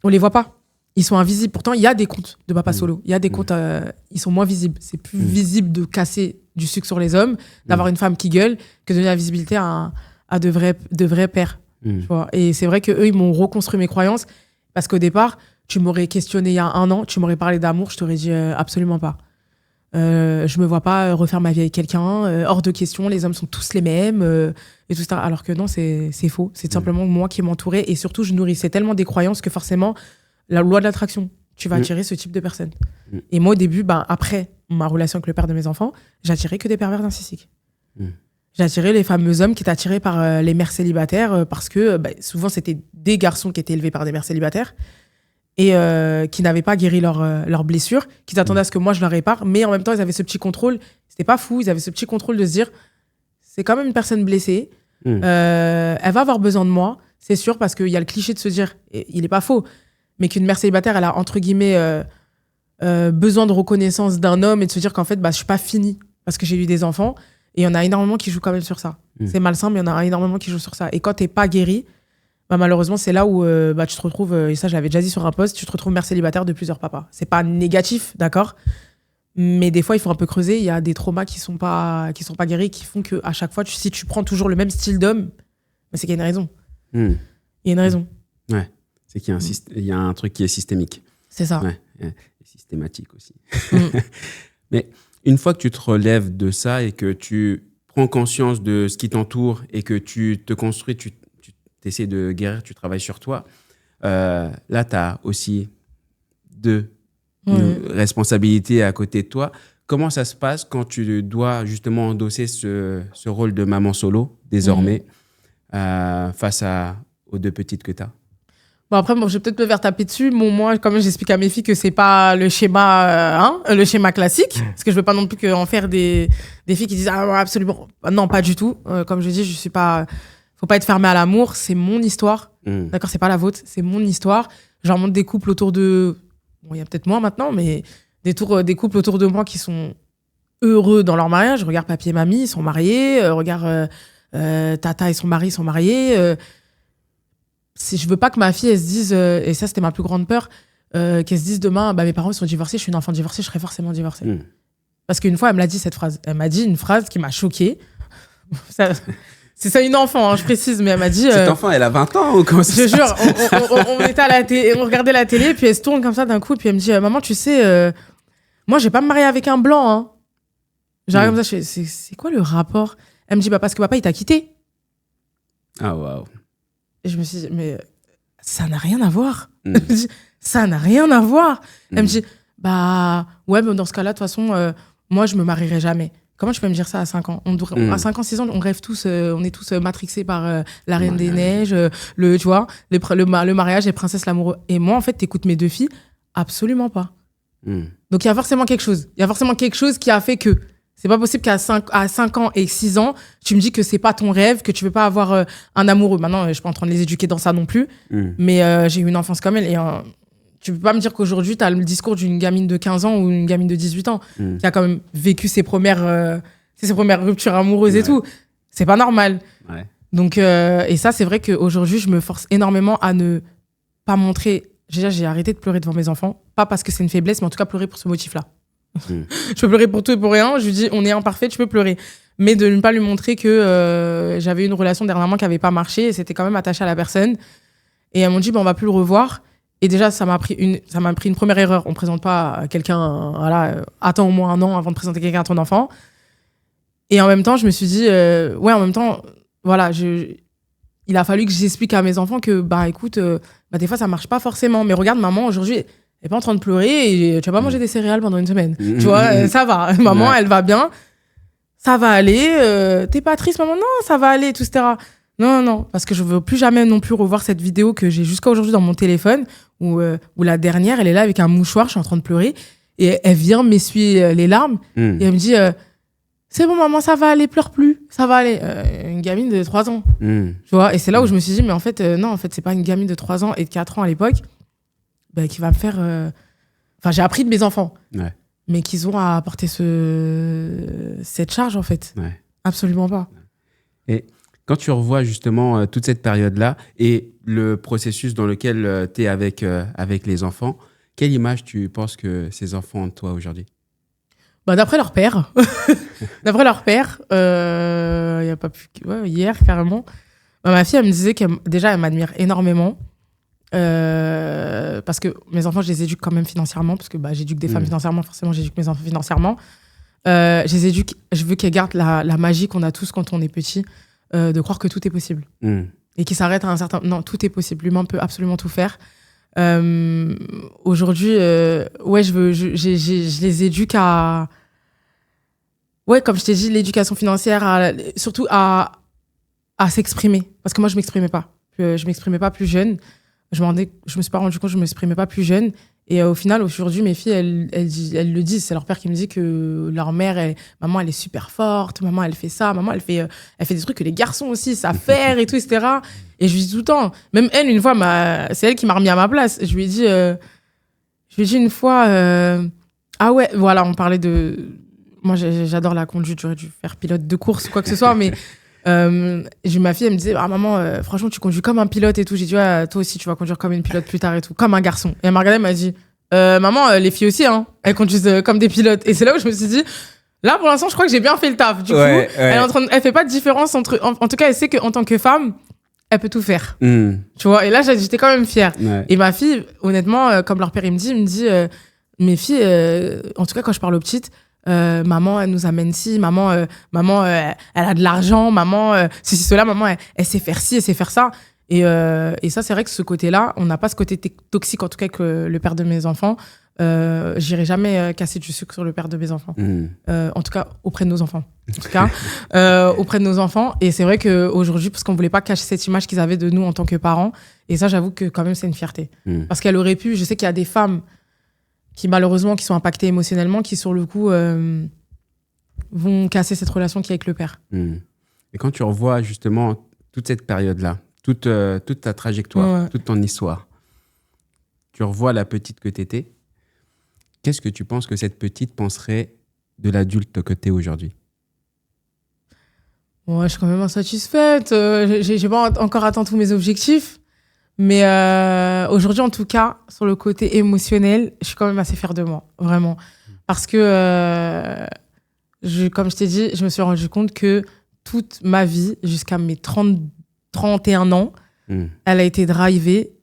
on les voit pas. Ils sont invisibles. Pourtant, il y a des comptes de papas solo. Il y a des comptes, ils sont moins visibles. C'est plus visible de casser du sucre sur les hommes, d'avoir une femme qui gueule, que de donner la visibilité à de vrais pères. Tu vois. Et c'est vrai qu'eux, ils m'ont reconstruit mes croyances parce qu'au départ, tu m'aurais questionné il y a 1 an, tu m'aurais parlé d'amour, je t'aurais dit absolument pas. Je me vois pas refaire ma vie avec quelqu'un. Hors de question, les hommes sont tous les mêmes. Et tout ça. Alors que non, c'est faux. C'est simplement moi qui m'entourais. Et surtout, je nourrissais tellement des croyances que forcément, la loi de l'attraction, tu vas attirer ce type de personnes. Et moi, au début, après ma relation avec le père de mes enfants, j'attirais que des pervers narcissiques. J'attirais les fameux hommes qui étaient attirés par les mères célibataires parce que souvent, c'était des garçons qui étaient élevés par des mères célibataires et qui n'avaient pas guéri leurs blessures, qui s'attendaient à ce que moi, je leur répare. Mais en même temps, ils avaient ce petit contrôle. C'était pas fou. Ils avaient ce petit contrôle de se dire, c'est quand même une personne blessée. Elle va avoir besoin de moi, c'est sûr, parce qu'il y a le cliché de se dire, et il est pas faux, mais qu'une mère célibataire, elle a entre guillemets besoin de reconnaissance d'un homme et de se dire qu'en fait, je suis pas finie parce que j'ai eu des enfants. Et il y en a énormément qui jouent quand même sur ça. C'est malsain, mais il y en a énormément qui jouent sur ça. Et quand t'es pas guéri, malheureusement, c'est là où tu te retrouves, et ça je l'avais déjà dit sur un post, tu te retrouves mère célibataire de plusieurs papas. C'est pas négatif, d'accord ? Mais des fois, il faut un peu creuser. Il y a des traumas qui sont pas guéris, qui font qu'à chaque fois, si tu prends toujours le même style d'homme, c'est qu'il y a une raison. Il y a une raison. Ouais. C'est qu'il y a un truc qui est systémique. C'est ça. Ouais. Et systématique aussi. Mais une fois que tu te relèves de ça et que tu prends conscience de ce qui t'entoure et que tu te construis, tu essaies de guérir, tu travailles sur toi, là, tu as aussi deux responsabilités à côté de toi. Comment ça se passe quand tu dois justement endosser ce rôle de maman solo, désormais, face aux deux petites que tu as? Bon, après, je vais peut-être me faire taper dessus. Moi, quand même, j'explique à mes filles que c'est pas le schéma classique. Parce que je veux pas non plus en faire des filles qui disent absolument. Non, pas du tout. Comme je dis, je suis pas. Faut pas être fermé à l'amour. C'est mon histoire. D'accord, c'est pas la vôtre. C'est mon histoire. J'en montre des couples autour de. Bon, il y a peut-être moins maintenant, mais des couples autour de moi qui sont heureux dans leur mariage. Regarde papy et mamie, ils sont mariés. Regarde Tata et son mari sont mariés. Je veux pas que ma fille, elle se dise, et ça c'était ma plus grande peur, qu'elle se dise demain, mes parents sont divorcés, je suis une enfant divorcée, je serai forcément divorcée. Parce qu'une fois, elle me l'a dit cette phrase. Elle m'a dit une phrase qui m'a choquée. C'est ça une enfant, je précise, mais elle m'a dit... Cette enfant, elle a 20 ans ou comment ça se passe ? Je jure, on était à la télé, on regardait la télé, puis elle se tourne comme ça d'un coup, puis elle me dit, maman, tu sais, moi je vais pas me marier avec un blanc. Hein. J'arrive comme ça, je fais, c'est quoi le rapport ? Elle me dit, parce que papa, il t'a quitté. Ah, waouh. Et je me suis dit, mais ça n'a rien à voir. Ça n'a rien à voir. Elle me dit, ouais, mais dans ce cas-là, de toute façon, moi, je me marierai jamais. Comment tu peux me dire ça à 5 ans ? À 5 ans, 6 ans, on rêve tous, on est tous matrixés par la Reine des Neiges, tu vois, le mariage, les princesses, l'amoureux. Et moi, en fait, t'écoutes mes deux filles, absolument pas. Donc, il y a forcément quelque chose. Il y a forcément quelque chose qui a fait que. C'est pas possible qu'à 5 ans et 6 ans, tu me dis que c'est pas ton rêve, que tu veux pas avoir un amoureux. Maintenant, je suis pas en train de les éduquer dans ça non plus. Mais j'ai eu une enfance comme elle. Et tu peux pas me dire qu'aujourd'hui, tu as le discours d'une gamine de 15 ans ou une gamine de 18 ans qui a quand même vécu ses premières ruptures amoureuses et tout. C'est pas normal. Ouais. Donc, et ça, c'est vrai qu'aujourd'hui, je me force énormément à ne pas montrer. Déjà, j'ai arrêté de pleurer devant mes enfants. Pas parce que c'est une faiblesse, mais en tout cas, pleurer pour ce motif-là. Je peux pleurer pour tout et pour rien. Je lui dis, on est imparfait, tu peux pleurer. Mais de ne pas lui montrer que j'avais une relation dernièrement qui n'avait pas marché et c'était quand même attaché à la personne. Et elles m'ont dit, on va plus le revoir. Et déjà, ça m'a pris une première erreur. On ne présente pas quelqu'un, attends au moins 1 an avant de présenter quelqu'un à ton enfant. Et en même temps, je me suis dit, il a fallu que j'explique à mes enfants que, écoute, des fois, ça ne marche pas forcément. Mais regarde, maman, aujourd'hui, elle n'est pas en train de pleurer et tu vas pas manger des céréales pendant une semaine. Tu vois, ça va. Maman, elle va bien. Ça va aller. T'es pas triste, maman? Non, ça va aller, tout, etc. Non. Parce que je veux plus jamais non plus revoir cette vidéo que j'ai jusqu'à aujourd'hui dans mon téléphone où la dernière, elle est là avec un mouchoir, je suis en train de pleurer et elle vient m'essuyer les larmes et elle me dit c'est bon, maman, ça va aller, pleure plus. Ça va aller. Une gamine de 3 ans. Tu vois, et c'est là où je me suis dit, mais en fait, non, en fait, c'est pas une gamine de 3 ans et de 4 ans à l'époque. Qui va me faire... j'ai appris de mes enfants, mais qu'ils ont à porter cette charge, en fait. Ouais. Absolument pas. Et quand tu revois justement toute cette période-là et le processus dans lequel tu es avec les enfants, quelle image tu penses que ces enfants ont de toi aujourd'hui ? D'après leur père. D'après leur père, y a pas plus... hier, carrément. Ma fille, elle me disait qu'elle m'admire énormément. Parce que mes enfants, je les éduque quand même financièrement, parce que j'éduque des femmes financièrement, forcément, j'éduque mes enfants financièrement. Je les éduque. Je veux qu'elles gardent la magie qu'on a tous quand on est petit, de croire que tout est possible. Et qu'ils s'arrêtent à un certain... Non, tout est possible. L'humain peut absolument tout faire. Aujourd'hui, je les éduque à... Ouais, comme je t'ai dit, l'éducation financière, surtout à s'exprimer. Parce que moi, je m'exprimais pas. Je m'exprimais pas plus jeune. Je me suis pas rendu compte que je m'exprimais pas plus jeune. Et au final, aujourd'hui, mes filles, elles le disent. C'est leur père qui me dit que leur mère, maman, elle est super forte. Maman, elle fait ça. Maman, elle fait des trucs que les garçons aussi savent faire et tout, etc. Et je lui dis tout le temps. Même elle, une fois, c'est elle qui m'a remis à ma place. Je lui ai dit une fois, ah ouais, voilà, on parlait de... Moi, j'adore la conduite. J'aurais dû faire pilote de course ou quoi que ce soit, mais... ma fille, elle me disait, ah maman, franchement, tu conduis comme un pilote et tout. J'ai dit, ouais, toi aussi, tu vas conduire comme une pilote plus tard et tout, comme un garçon. Et elle m'a regardé, elle m'a dit, maman, les filles aussi, hein, elles conduisent comme des pilotes. Et c'est là où je me suis dit, là, pour l'instant, je crois que j'ai bien fait le taf. Du coup, elle fait pas de différence entre. En tout cas, elle sait qu'en tant que femme, elle peut tout faire. Tu vois, et là, j'étais quand même fière. Ouais. Et ma fille, honnêtement, comme leur père, il me dit, mes filles, en tout cas, quand je parle aux petites, maman, elle nous amène ci, maman, elle a de l'argent, maman, ceci, cela, maman, elle sait faire ci, elle sait faire ça. Et ça, c'est vrai que ce côté-là, on n'a pas ce côté toxique, en tout cas, que le père de mes enfants. J'irai jamais casser du sucre sur le père de mes enfants. En tout cas, auprès de nos enfants. En tout cas, auprès de nos enfants. Et c'est vrai qu'aujourd'hui, parce qu'on voulait pas cacher cette image qu'ils avaient de nous en tant que parents. Et ça, j'avoue que quand même, c'est une fierté. Parce qu'elle aurait pu, je sais qu'il y a des femmes qui malheureusement qui sont impactés émotionnellement, qui sur le coup vont casser cette relation qu'il y a avec le père. Et quand tu revois justement toute cette période-là, toute ta trajectoire, toute ton histoire, tu revois la petite que tu étais, qu'est-ce que tu penses que cette petite penserait de l'adulte que tu es aujourd'hui ? Ouais, je suis quand même insatisfaite. J'ai pas encore atteint tous mes objectifs. Mais aujourd'hui, en tout cas, sur le côté émotionnel, je suis quand même assez fière de moi, vraiment. Parce que, comme je t'ai dit, je me suis rendu compte que toute ma vie, jusqu'à mes 31 ans, elle a été drivée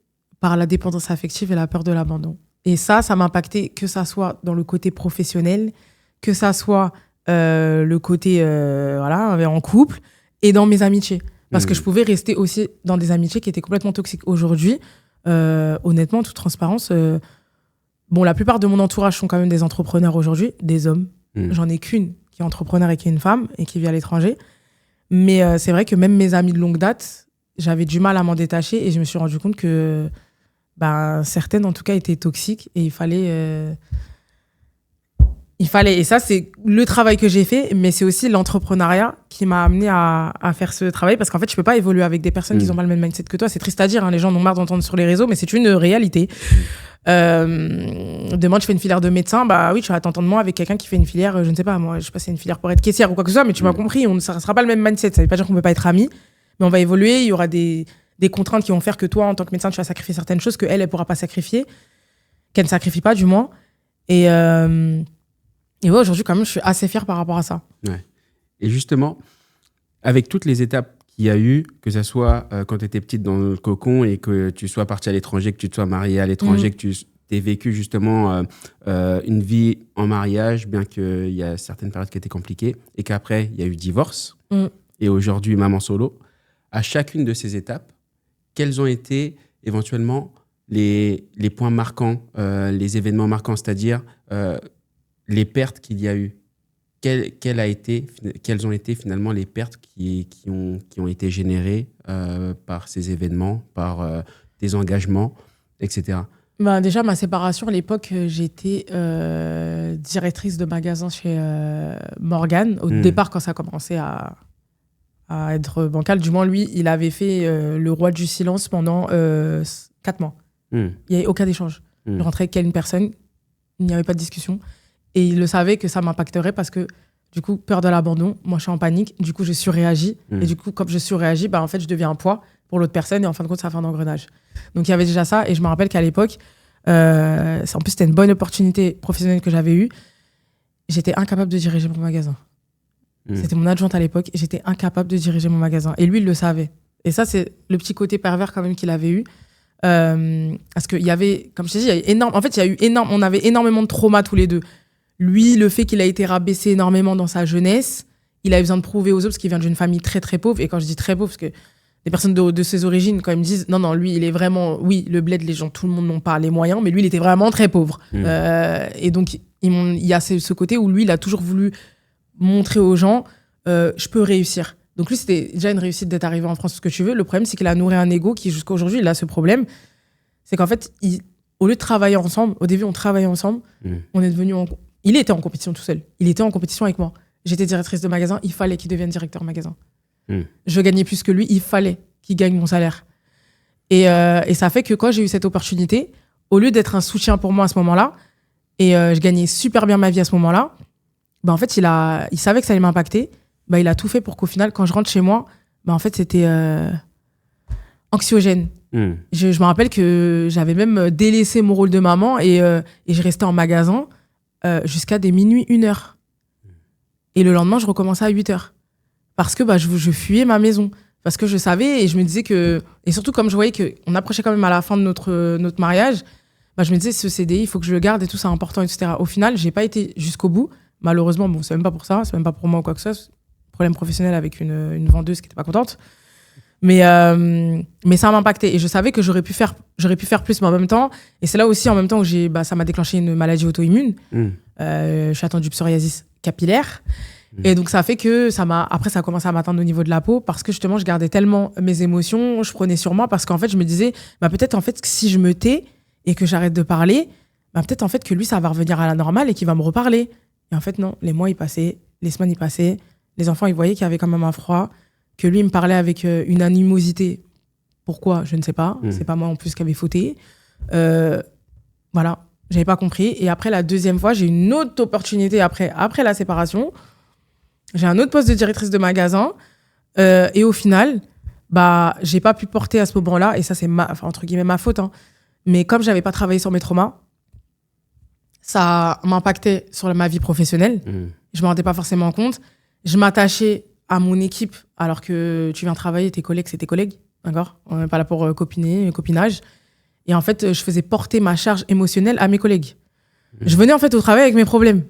par la dépendance affective et la peur de l'abandon. Et ça m'a impacté, que ça soit dans le côté professionnel, que ça soit le côté en couple et dans mes amitiés. Parce que je pouvais rester aussi dans des amitiés qui étaient complètement toxiques. Aujourd'hui, honnêtement, en toute transparence, la plupart de mon entourage sont quand même des entrepreneurs aujourd'hui, des hommes. J'en ai qu'une qui est entrepreneur et qui est une femme et qui vit à l'étranger. Mais c'est vrai que même mes amis de longue date, j'avais du mal à m'en détacher et je me suis rendu compte que certaines, en tout cas, étaient toxiques et il fallait... Et ça, c'est le travail que j'ai fait, mais c'est aussi l'entrepreneuriat qui m'a amené à faire ce travail, parce qu'en fait, je peux pas évoluer avec des personnes qui n'ont pas le même mindset que toi. C'est triste à dire, hein, les gens en ont marre d'entendre sur les réseaux, mais c'est une réalité. Demain, tu fais une filière de médecin, oui, tu vas t'entendre moins avec quelqu'un qui fait une filière, je ne sais pas, moi, je sais pas, c'est une filière pour être caissière ou quoi que ce soit, mais tu m'as compris, ça sera pas le même mindset. Ça veut pas dire qu'on peut pas être amis, mais on va évoluer, il y aura des contraintes qui vont faire que toi, en tant que médecin, tu vas sacrifier certaines choses que elle pourra pas sacrifier, qu'elle ne sacrifie pas, du moins. Et ouais, aujourd'hui, quand même, je suis assez fière par rapport à ça. Ouais. Et justement, avec toutes les étapes qu'il y a eu, que ce soit quand tu étais petite dans le cocon et que tu sois partie à l'étranger, que tu te sois mariée à l'étranger, que tu aies vécu justement une vie en mariage, bien qu'il y a certaines périodes qui étaient compliquées, et qu'après, il y a eu divorce, et aujourd'hui, maman solo. À chacune de ces étapes, quels ont été éventuellement les points marquants, les événements marquants, c'est-à-dire... les pertes qu'il y a eu, quelles ont été finalement les pertes qui ont été générées par ces événements, par des engagements, etc. Déjà, ma séparation, à l'époque, j'étais directrice de magasin chez Morgan. Au départ, quand ça a commencé à être bancal, du moins, lui, il avait fait le roi du silence pendant 4 mois. Il n'y avait aucun échange. Je rentrais avec une personne, il n'y avait pas de discussion. Et il le savait que ça m'impacterait parce que, du coup, peur de l'abandon, moi, je suis en panique. Du coup, je surréagis. Et du coup, comme je surréagis, en fait, je deviens un poids pour l'autre personne. Et en fin de compte, ça fait un engrenage. Donc, il y avait déjà ça. Et je me rappelle qu'à l'époque, en plus, c'était une bonne opportunité professionnelle que j'avais eue. J'étais incapable de diriger mon magasin. C'était mon adjointe à l'époque. Et j'étais incapable de diriger mon magasin. Et lui, il le savait. Et ça, c'est le petit côté pervers quand même qu'il avait eu. Parce qu'il y avait, comme je t'ai dit, on avait énormément de traumas tous les deux. lui, le fait qu'il a été rabaissé énormément dans sa jeunesse, il avait besoin de prouver aux autres parce qu'il vient d'une famille très très pauvre. Et quand je dis très pauvre, parce que les personnes de ses origines, quand ils me disent non, lui, il est vraiment, oui, le bled, les gens, tout le monde n'ont pas les moyens, mais lui, il était vraiment très pauvre. Et donc, il y a ce côté où lui, il a toujours voulu montrer aux gens, je peux réussir. Donc lui, c'était déjà une réussite d'être arrivé en France, ce que tu veux. Le problème, c'est qu'il a nourri un ego qui, jusqu'à aujourd'hui, il a ce problème. C'est qu'en fait, au lieu de travailler ensemble, au début, on travaillait ensemble, on est devenu il était en compétition tout seul. Il était en compétition avec moi. J'étais directrice de magasin, il fallait qu'il devienne directeur magasin. Je gagnais plus que lui, il fallait qu'il gagne mon salaire. Et ça fait que quand j'ai eu cette opportunité, au lieu d'être un soutien pour moi à ce moment-là, et je gagnais super bien ma vie à ce moment-là, en fait, il savait que ça allait m'impacter. Il a tout fait pour qu'au final, quand je rentre chez moi, en fait, c'était anxiogène. Je me rappelle que j'avais même délaissé mon rôle de maman et je restais en magasin jusqu'à des minuit, 1h. Et le lendemain, je recommençais à 8h. Parce que je fuyais ma maison. Parce que je savais et je me disais que... Et surtout, comme je voyais qu'on approchait quand même à la fin de notre mariage, je me disais, ce CDI, il faut que je le garde et tout, c'est important, etc. Au final, j'ai pas été jusqu'au bout. Malheureusement, c'est même pas pour ça, c'est même pas pour moi ou quoi que ce soit. Problème professionnel avec une vendeuse qui était pas contente. Mais ça m'a impacté. Et je savais que j'aurais pu faire plus, mais en même temps... Et c'est là aussi, en même temps, où ça m'a déclenché une maladie auto-immune. Je suis atteinte du psoriasis capillaire. Et donc, ça fait que après, ça a commencé à m'atteindre au niveau de la peau parce que justement, je gardais tellement mes émotions, je prenais sur moi parce qu'en fait, je me disais, peut-être en fait, que si je me tais et que j'arrête de parler, peut-être en fait que lui, ça va revenir à la normale et qu'il va me reparler. Et en fait, non, les mois, ils passaient, les semaines, ils passaient, les enfants, ils voyaient qu'il y avait quand même un froid, que lui, il me parlait avec une animosité. Pourquoi ? Je ne sais pas. C'est pas moi en plus qui avait fauté. Voilà, j'avais pas compris. Et après, la deuxième fois, j'ai une autre opportunité après la séparation. J'ai un autre poste de directrice de magasin et au final, j'ai pas pu porter à ce moment-là, et ça c'est entre guillemets ma faute, hein. Mais comme j'avais pas travaillé sur mes traumas, ça m'impactait sur ma vie professionnelle. Je me rendais pas forcément compte. Je m'attachais à mon équipe alors que tu viens travailler, tes collègues, c'est tes collègues, d'accord ? On n'est pas là pour copinage. Et en fait, je faisais porter ma charge émotionnelle à mes collègues. Je venais en fait au travail avec mes problèmes.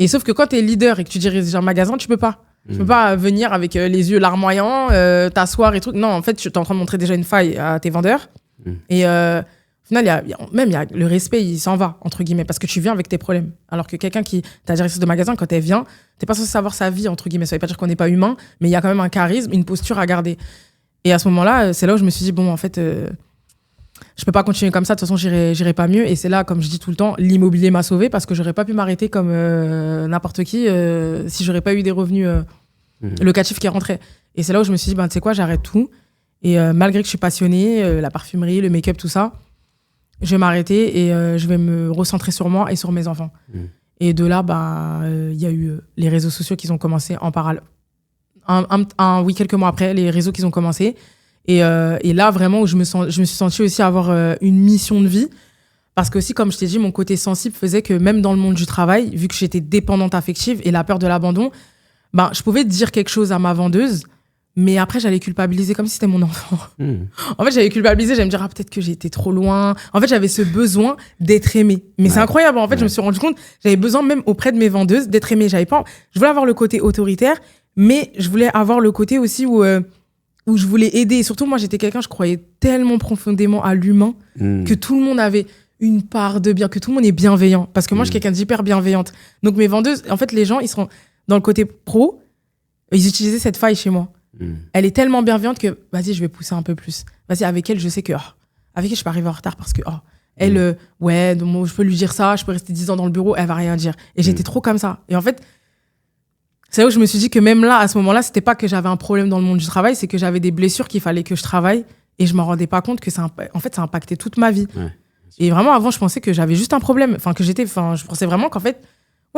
Et sauf que quand tu es leader et que tu diriges un magasin, tu peux pas. Tu peux pas venir avec les yeux larmoyants, t'asseoir et tout. Non, en fait, tu es en train de montrer déjà une faille à tes vendeurs. Et au final, le respect, il s'en va, entre guillemets, parce que tu viens avec tes problèmes. Alors que quelqu'un ta directrice de magasin, quand elle vient, t'es pas censé savoir sa vie, entre guillemets. Ça veut pas dire qu'on n'est pas humain, mais il y a quand même un charisme, une posture à garder. Et à ce moment-là, c'est là où je me suis dit, bon, en fait... je peux pas continuer comme ça, de toute façon j'irai pas mieux. Et c'est là, comme je dis tout le temps, l'immobilier m'a sauvée parce que j'aurais pas pu m'arrêter comme n'importe qui si j'aurais pas eu des revenus locatifs qui rentraient. Et c'est là où je me suis dit, tu sais quoi, j'arrête tout. Et malgré que je suis passionnée, la parfumerie, le make-up, tout ça, je vais m'arrêter et je vais me recentrer sur moi et sur mes enfants. Et de là, y a eu les réseaux sociaux qui ont commencé en parallèle. Quelques mois après, les réseaux qui ont commencé. Et là, vraiment, où je me suis sentie aussi avoir une mission de vie. Parce que aussi, comme je t'ai dit, mon côté sensible faisait que même dans le monde du travail, vu que j'étais dépendante affective et la peur de l'abandon, je pouvais dire quelque chose à ma vendeuse, mais après, j'allais culpabiliser comme si c'était mon enfant. En fait, j'allais culpabiliser, j'allais me dire, peut-être que j'ai été trop loin. En fait, j'avais ce besoin d'être aimée. Mais c'est incroyable. En fait, je me suis rendu compte, j'avais besoin même auprès de mes vendeuses d'être aimée. Je voulais avoir le côté autoritaire, mais je voulais avoir le côté aussi où je voulais aider. Et surtout, moi, j'étais quelqu'un, je croyais tellement profondément à l'humain que tout le monde avait une part de bien, que tout le monde est bienveillant. Parce que moi, je suis quelqu'un d'hyper bienveillante. Donc, mes vendeuses, en fait, les gens, ils sont dans le côté pro, ils utilisaient cette faille chez moi. Elle est tellement bienveillante que, vas-y, je vais pousser un peu plus. Vas-y, avec elle, je sais que, avec elle, je peux arriver en retard parce que, elle, donc, je peux lui dire ça, je peux rester 10 ans dans le bureau, elle va rien dire. Et j'étais trop comme ça. Et en fait, c'est là où je me suis dit que même là, à ce moment-là, c'était pas que j'avais un problème dans le monde du travail, c'est que j'avais des blessures qu'il fallait que je travaille et je m'en rendais pas compte que ça impactait toute ma vie. Et vraiment, avant, je pensais que j'avais juste un problème. Je pensais vraiment qu'en fait,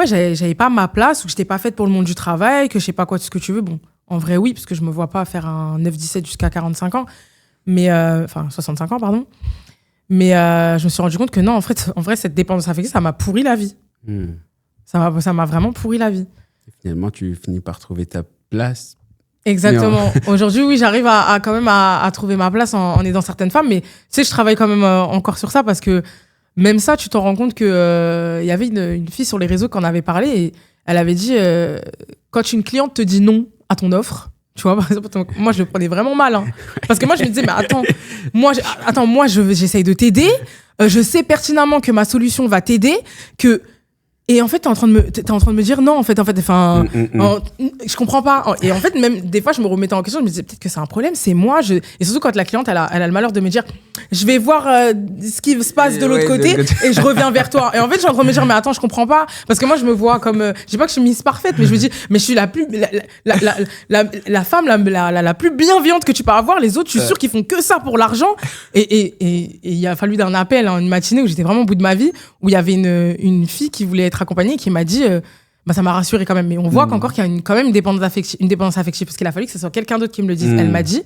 j'avais pas ma place ou que j'étais pas faite pour le monde du travail, que je sais pas quoi, tout ce que tu veux. Bon, en vrai, oui, parce que je me vois pas faire un 9-17 jusqu'à 45 ans. 65 ans, pardon. Mais je me suis rendu compte que non, en vrai, cette dépendance affective, ça m'a pourri la vie. Ça m'a vraiment pourri la vie. Et finalement, tu finis par trouver ta place. Exactement. Aujourd'hui, oui, j'arrive à quand même à trouver ma place en aidant certaines femmes. Mais tu sais, je travaille quand même encore sur ça parce que même ça, tu t'en rends compte que y avait une fille sur les réseaux qui en avait parlé et elle avait dit quand une cliente te dit non à ton offre, tu vois, par exemple, moi je le prenais vraiment mal, hein, parce que moi je me disais mais attends, moi j'essaye de t'aider, je sais pertinemment que ma solution va t'aider, que et en fait t'es en train de me dire non en fait enfin je comprends pas, et en fait même des fois je me remettais en question, je me disais peut-être que c'est un problème, c'est moi, et surtout quand la cliente elle a le malheur de me dire je vais voir ce qui se passe de l'autre côté et je reviens vers toi, et en fait je suis en train de me dire mais attends, je comprends pas, parce que moi je me vois comme je dis pas que je suis Miss Parfaite, mais je me dis mais je suis la femme la plus bienveillante que tu peux avoir, les autres je suis sûre qu'ils font que ça pour l'argent, et il a fallu d'un appel, une matinée où j'étais vraiment au bout de ma vie, où il y avait une fille qui voulait être accompagnée qui m'a dit ça m'a rassurée quand même, mais on voit qu'encore qu'il y a quand même une dépendance affective, parce qu'il a fallu que ce soit quelqu'un d'autre qui me le dise. Elle m'a dit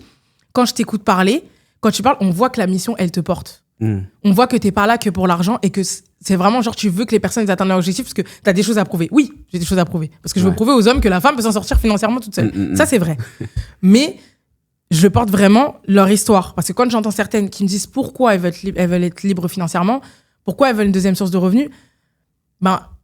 quand je t'écoute parler, quand tu parles, on voit que la mission elle te porte, on voit que t'es pas là que pour l'argent, et que c'est vraiment genre tu veux que les personnes atteignent leur objectif parce que t'as des choses à prouver. Oui, j'ai des choses à prouver parce que je veux prouver aux hommes que la femme peut s'en sortir financièrement toute seule. Ça c'est vrai, mais je porte vraiment leur histoire, parce que quand j'entends certaines qui me disent pourquoi elles veulent être libres financièrement, pourquoi elles veulent une deuxième source de revenus,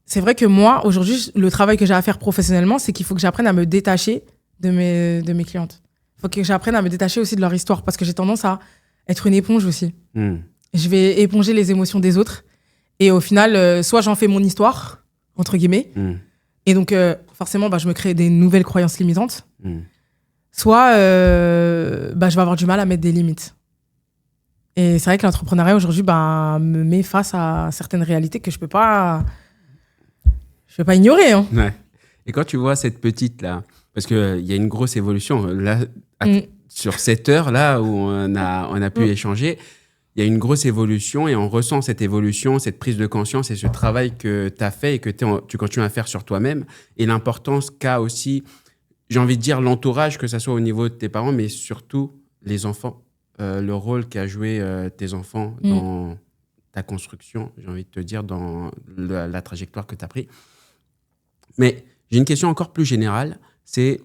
c'est vrai que moi, aujourd'hui, le travail que j'ai à faire professionnellement, c'est qu'il faut que j'apprenne à me détacher de mes clientes. Il faut que j'apprenne à me détacher aussi de leur histoire, parce que j'ai tendance à être une éponge aussi. Je vais éponger les émotions des autres, et au final, soit j'en fais mon histoire, entre guillemets, et donc forcément, je me crée des nouvelles croyances limitantes, soit je vais avoir du mal à mettre des limites. Et c'est vrai que l'entrepreneuriat aujourd'hui me met face à certaines réalités que je peux pas ignorer. Hein. Ouais. Et quand tu vois cette petite-là, parce qu'il y a une grosse évolution, là, sur cette heure-là où on a pu échanger, il y a une grosse évolution, et on ressent cette évolution, cette prise de conscience et ce travail que tu as fait et que tu continues à faire sur toi-même, et l'importance qu'a aussi, j'ai envie de dire, l'entourage, que ce soit au niveau de tes parents, mais surtout les enfants. Le rôle qu'a joué tes enfants dans ta construction, j'ai envie de te dire, dans la trajectoire que tu as pris. Mais j'ai une question encore plus générale, c'est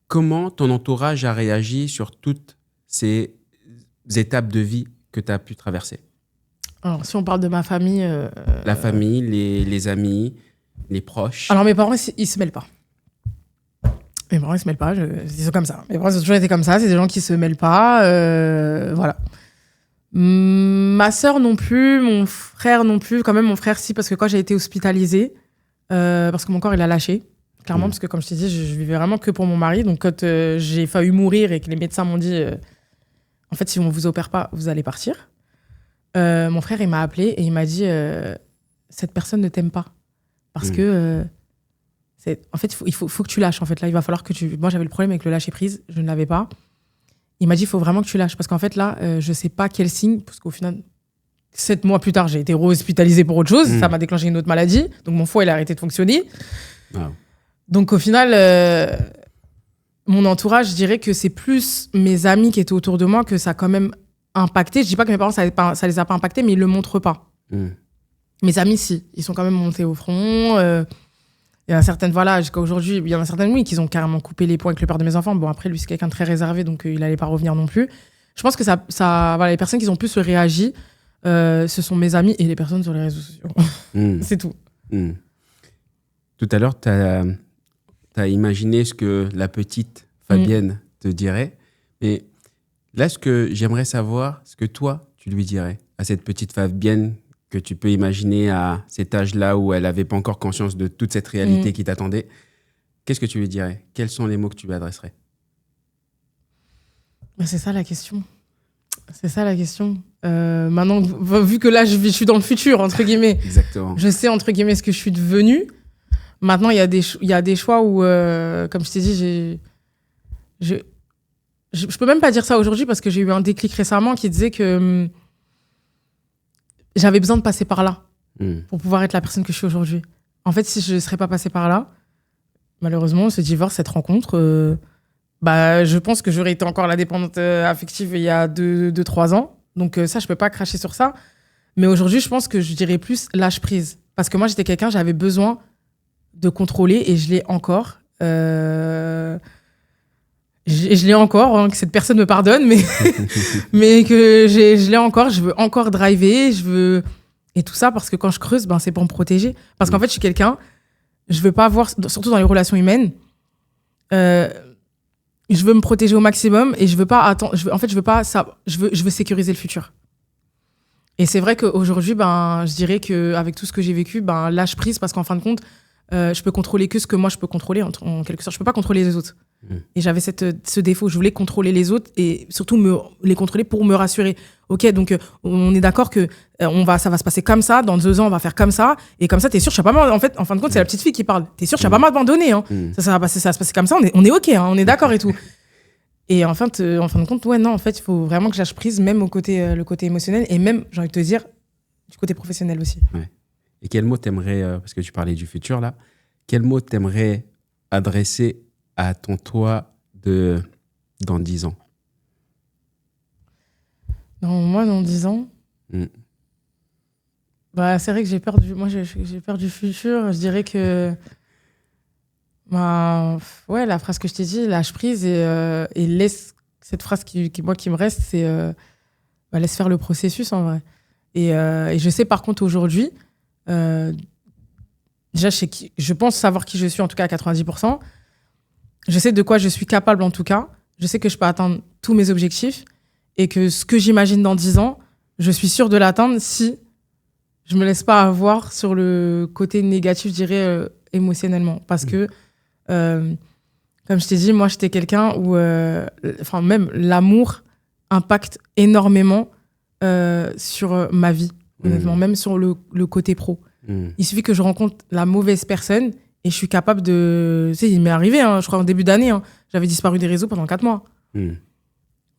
comment ton entourage a réagi sur toutes ces étapes de vie que tu as pu traverser? Alors, si on parle de ma famille... La famille, les amis, les proches. Alors, mes parents, ils se mêlent pas. Mes parents, ils se mêlent pas, ils sont comme ça. Mes parents, ils ont toujours été comme ça, c'est des gens qui se mêlent pas, voilà. Ma sœur non plus, mon frère non plus, quand même mon frère si, parce que quand j'ai été hospitalisée, parce que mon corps il a lâché, clairement, parce que comme je t'ai dit, je vivais vraiment que pour mon mari, donc quand j'ai failli mourir et que les médecins m'ont dit en fait si on vous opère pas, vous allez partir, mon frère il m'a appelé et il m'a dit cette personne ne t'aime pas, parce que en fait, il faut que tu lâches. En fait, là, il va falloir que tu... Moi, j'avais le problème avec le lâcher prise. Je ne l'avais pas. Il m'a dit, il faut vraiment que tu lâches. Parce qu'en fait, là, je ne sais pas quel signe. Parce qu'au final, 7 mois plus tard, j'ai été re-hospitalisée pour autre chose. Ça m'a déclenché une autre maladie. Donc, mon foie, il a arrêté de fonctionner. Wow. Donc, au final, mon entourage, je dirais que c'est plus mes amis qui étaient autour de moi que ça a quand même impacté. Je ne dis pas que mes parents, ça les a pas impactés, mais ils ne le montrent pas. Mes amis, si. Ils sont quand même montés au front. Il y en a certaines, voilà, jusqu'à aujourd'hui, il y en a certaines, oui, qui ont carrément coupé les ponts avec le père de mes enfants. Bon, après, lui, c'est quelqu'un de très réservé, donc il n'allait pas revenir non plus. Je pense que voilà, les personnes qui ont plus réagi, ce sont mes amis et les personnes sur les réseaux sociaux. C'est tout. Tout à l'heure, tu as imaginé ce que la petite Fabienne te dirait. Mais là, ce que j'aimerais savoir, ce que toi, tu lui dirais à cette petite Fabienne que tu peux imaginer à cet âge-là où elle n'avait pas encore conscience de toute cette réalité qui t'attendait. Qu'est-ce que tu lui dirais? Quels sont les mots que tu lui adresserais? C'est ça la question. C'est ça la question. Maintenant, vu que là, je suis dans le futur, entre guillemets. Exactement. Je sais, entre guillemets, ce que je suis devenue. Maintenant, il y a des choix où, comme je t'ai dit, je peux même pas dire ça aujourd'hui parce que j'ai eu un déclic récemment qui disait que j'avais besoin de passer par là pour pouvoir être la personne que je suis aujourd'hui. En fait, si je ne serais pas passée par là, malheureusement, ce divorce, cette rencontre, je pense que j'aurais été encore la dépendante affective il y a 2-3 ans. Donc ça, je ne peux pas cracher sur ça. Mais aujourd'hui, je pense que je dirais plus lâche prise. Parce que moi, j'étais quelqu'un, j'avais besoin de contrôler et je l'ai encore. je l'ai encore, hein, que cette personne me pardonne, mais, mais que je l'ai encore, je veux encore driver, et tout ça parce que quand je creuse, c'est pour me protéger. Parce qu'en fait, je suis quelqu'un, je veux pas avoir, surtout dans les relations humaines, je veux me protéger au maximum et je veux pas attendre, je veux pas ça, je veux sécuriser le futur. Et c'est vrai qu'aujourd'hui, je dirais qu'avec tout ce que j'ai vécu, lâche prise parce qu'en fin de compte, je peux contrôler que ce que moi je peux contrôler en quelque sorte. Je peux pas contrôler les autres. Et j'avais ce défaut, je voulais contrôler les autres et surtout les contrôler pour me rassurer. Ok, donc on est d'accord que ça va se passer comme ça, dans 2 ans on va faire comme ça, et comme ça t'es sûr, je sais pas, en fait, en fin de compte c'est la petite fille qui parle. T'es sûr, je vais pas m'abandonner, hein. Ça va se passer comme ça, on est ok, hein, on est d'accord et tout. Et en fin de compte, ouais, non, en fait, il faut vraiment que je lâche prise, même le côté émotionnel, et même, j'ai envie de te dire, du côté professionnel aussi. Ouais. Et quel mot t'aimerais, parce que tu parlais du futur là, quel mot t'aimerais adresser à ton toi dans 10 ans? Dans 10 ans, c'est vrai que j'ai peur du futur. Je dirais que la phrase que je t'ai dit, lâche prise et laisse, cette phrase qui me reste, c'est laisse faire le processus en vrai. Et je sais par contre aujourd'hui, déjà je pense savoir qui je suis en tout cas à 90%. Je sais de quoi je suis capable en tout cas. Je sais que je peux atteindre tous mes objectifs et que ce que j'imagine dans 10 ans, je suis sûre de l'atteindre si je me laisse pas avoir sur le côté négatif, je dirais, émotionnellement. Parce que, comme je t'ai dit, moi, j'étais quelqu'un où, même l'amour impacte énormément sur ma vie, honnêtement, même sur le côté pro. Il suffit que je rencontre la mauvaise personne et je suis capable de... Tu sais, il m'est arrivé, je crois, en début d'année, j'avais disparu des réseaux pendant 4 mois.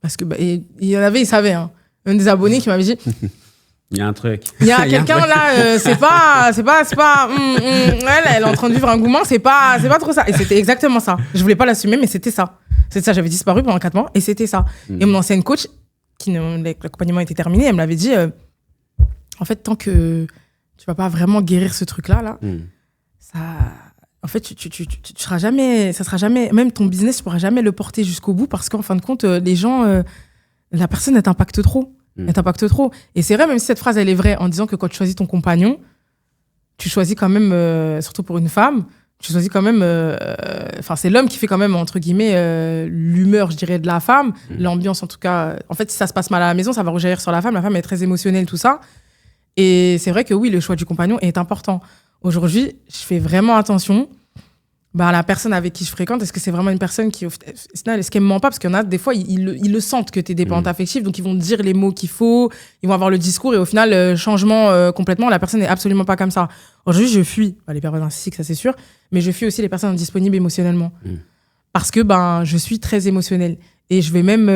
Parce que, il y en avait, ils savaient. Un des abonnés qui m'avait dit... Il y a un truc. Il y a quelqu'un là, c'est pas, elle est en train de vivre un engouement, c'est pas trop ça. Et c'était exactement ça. Je voulais pas l'assumer, mais c'était ça. C'était ça, j'avais disparu pendant 4 mois et c'était ça. Et mon ancienne coach, l'accompagnement était terminé, elle me l'avait dit, en fait, tant que tu vas pas vraiment guérir ce truc-là, ça... En fait, tu seras jamais, ça sera jamais, même ton business, tu pourras jamais le porter jusqu'au bout parce qu'en fin de compte, les gens, la personne, elle t'impacte trop. Elle t'impacte trop. Et c'est vrai, même si cette phrase, elle est vraie, en disant que quand tu choisis ton compagnon, tu choisis quand même, surtout pour une femme, tu choisis quand même, c'est l'homme qui fait quand même, entre guillemets, l'humeur, je dirais, de la femme, l'ambiance en tout cas. En fait, si ça se passe mal à la maison, ça va rejaillir sur la femme est très émotionnelle, tout ça. Et c'est vrai que oui, le choix du compagnon est important. Aujourd'hui, je fais vraiment attention à la personne avec qui je fréquente. Est-ce que c'est vraiment une personne qui, est-ce qu'elle me ment pas? Parce qu'il y en a, des fois, ils le sentent que tu es dépendante affective, donc ils vont te dire les mots qu'il faut, ils vont avoir le discours, et au final, changement complètement, la personne n'est absolument pas comme ça. Aujourd'hui, je fuis les personnes narcissiques, ça c'est sûr, mais je fuis aussi les personnes indisponibles émotionnellement. Parce que je suis très émotionnelle. Et je vais même,